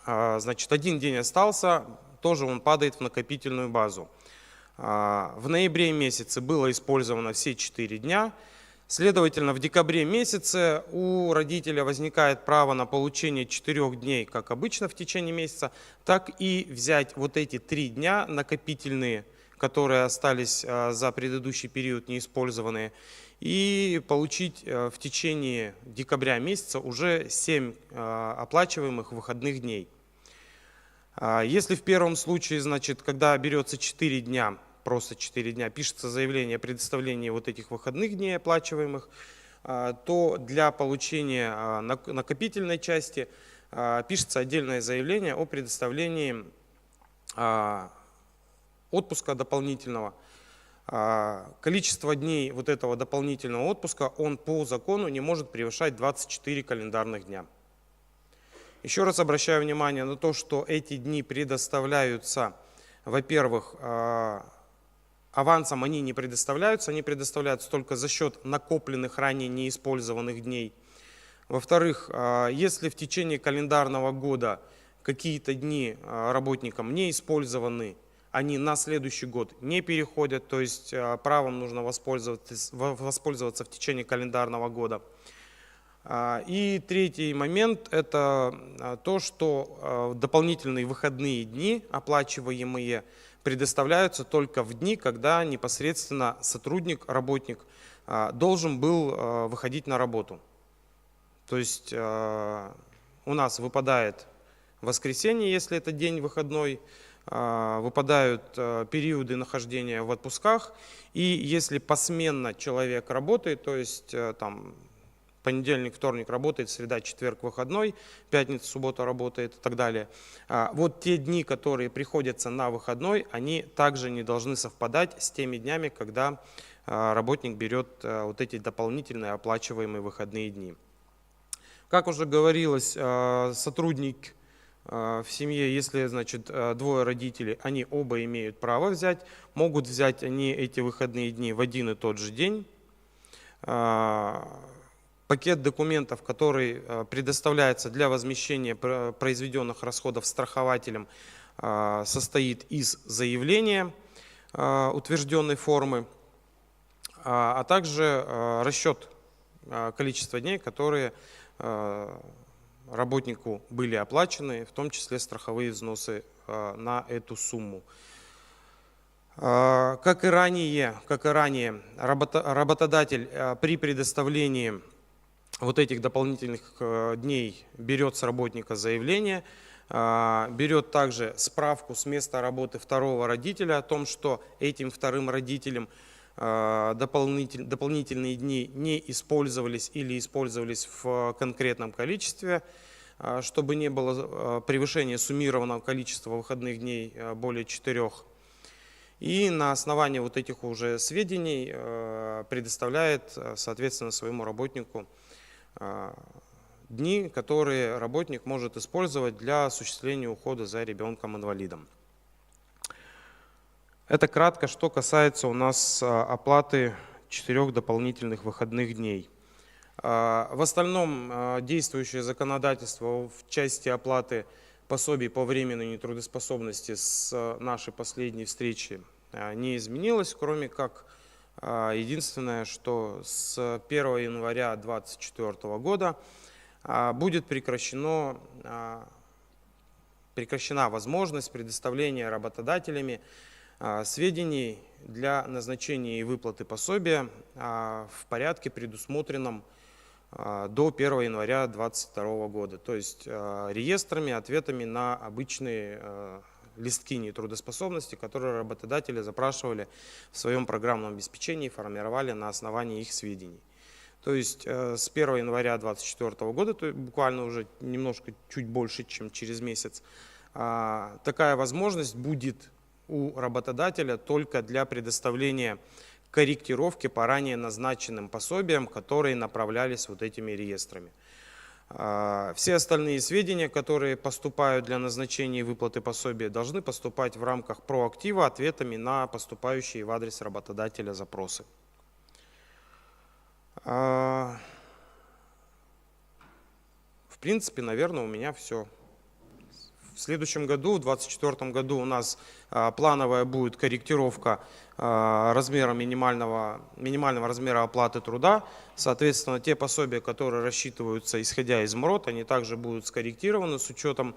Значит, 1 день остался, тоже он падает в накопительную базу. В ноябре месяце было использовано все 4 дня. Следовательно, в декабре месяце у родителя возникает право на получение 4 дней, как обычно в течение месяца, так и взять вот эти 3 дня накопительные, которые остались за предыдущий период неиспользованные, и получить в течение декабря месяца уже 7 оплачиваемых выходных дней. Если в первом случае, значит, когда берется 4 дня, просто 4 дня, пишется заявление о предоставлении вот этих выходных дней оплачиваемых, то для получения накопительной части пишется отдельное заявление о предоставлении отпуска дополнительного. Количество дней вот этого дополнительного отпуска, он по закону не может превышать 24 календарных дня. Еще раз обращаю внимание на то, что эти дни предоставляются, во-первых, авансом они не предоставляются, они предоставляются только за счет накопленных ранее неиспользованных дней. Во-вторых, если в течение календарного года какие-то дни работникам не использованы, они на следующий год не переходят, то есть правом нужно воспользоваться в течение календарного года. И третий момент – это то, что дополнительные выходные дни, оплачиваемые, предоставляются только в дни, когда непосредственно сотрудник, работник должен был выходить на работу. То есть у нас выпадает воскресенье, если это день выходной, выпадают периоды нахождения в отпусках, и если посменно человек работает, то есть там понедельник, вторник работает, среда, четверг выходной, пятница, суббота работает и так далее. Вот те дни, которые приходятся на выходной, они также не должны совпадать с теми днями, когда работник берет вот эти дополнительные оплачиваемые выходные дни. Как уже говорилось, сотрудник в семье, если, значит, двое родителей, они оба имеют право взять, могут взять они эти выходные дни в один и тот же день. Пакет документов, который предоставляется для возмещения произведенных расходов страхователем, состоит из заявления утвержденной формы, а также расчет количества дней, которые работнику были оплачены, в том числе страховые взносы на эту сумму. Как и ранее, работодатель при предоставлении вот этих дополнительных дней берет с работника заявление, берет также справку с места работы второго родителя о том, что этим вторым родителям дополнительные дни не использовались или использовались в конкретном количестве, чтобы не было превышения суммированного количества выходных дней более 4. И на основании вот этих уже сведений предоставляет, соответственно, своему работнику дни, которые работник может использовать для осуществления ухода за ребенком-инвалидом. Это кратко, что касается у нас оплаты 4 дополнительных выходных дней. В остальном действующее законодательство в части оплаты пособий по временной нетрудоспособности с нашей последней встречи не изменилось, кроме как единственное, что с 1 января 2024 года будет прекращена возможность предоставления работодателями сведений для назначения и выплаты пособия в порядке, предусмотренном до 1 января 2022 года. То есть реестрами, ответами на обычные листки нетрудоспособности, которые работодатели запрашивали в своем программном обеспечении и формировали на основании их сведений. То есть с 1 января 2024 года, то есть буквально уже немножко чуть больше, чем через месяц, такая возможность будет у работодателя только для предоставления корректировки по ранее назначенным пособиям, которые направлялись вот этими реестрами. Все остальные сведения, которые поступают для назначения и выплаты пособия, должны поступать в рамках проактива ответами на поступающие в адрес работодателя запросы. В принципе, наверное, у меня все. В следующем году, в 2024 году, у нас плановая будет корректировка размера минимального размера оплаты труда. Соответственно, те пособия, которые рассчитываются исходя из МРОТ, они также будут скорректированы с учетом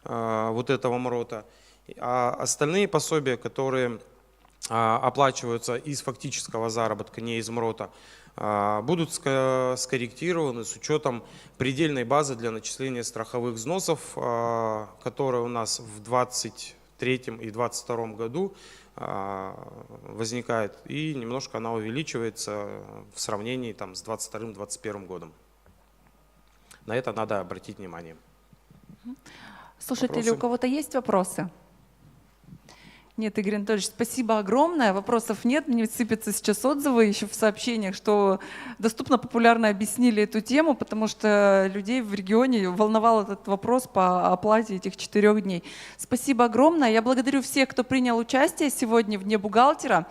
вот этого МРОТа. А остальные пособия, которые оплачиваются из фактического заработка, не из МРОТа, будут скорректированы с учетом предельной базы для начисления страховых взносов, которая у нас в 2023 и 2022 году возникает, и немножко она увеличивается в сравнении там, с 2022-2021 годом. На это надо обратить внимание. Слушатели, Вопросы? у кого-то есть вопросы? Нет, Игорь Анатольевич, спасибо огромное. Вопросов нет. Мне сыпятся сейчас отзывы еще в сообщениях, что доступно популярно объяснили эту тему, потому что людей в регионе волновал этот вопрос по оплате этих 4 дней. Спасибо огромное. Я благодарю всех, кто принял участие сегодня в Дне бухгалтера.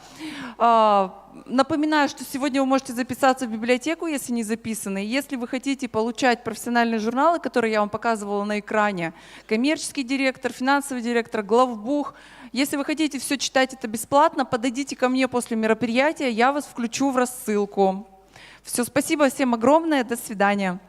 Напоминаю, что сегодня вы можете записаться в библиотеку, если не записаны. Если вы хотите получать профессиональные журналы, которые я вам показывала на экране, коммерческий директор, финансовый директор, главбух, если вы хотите все читать это бесплатно, подойдите ко мне после мероприятия, я вас включу в рассылку. Все, спасибо всем огромное, до свидания.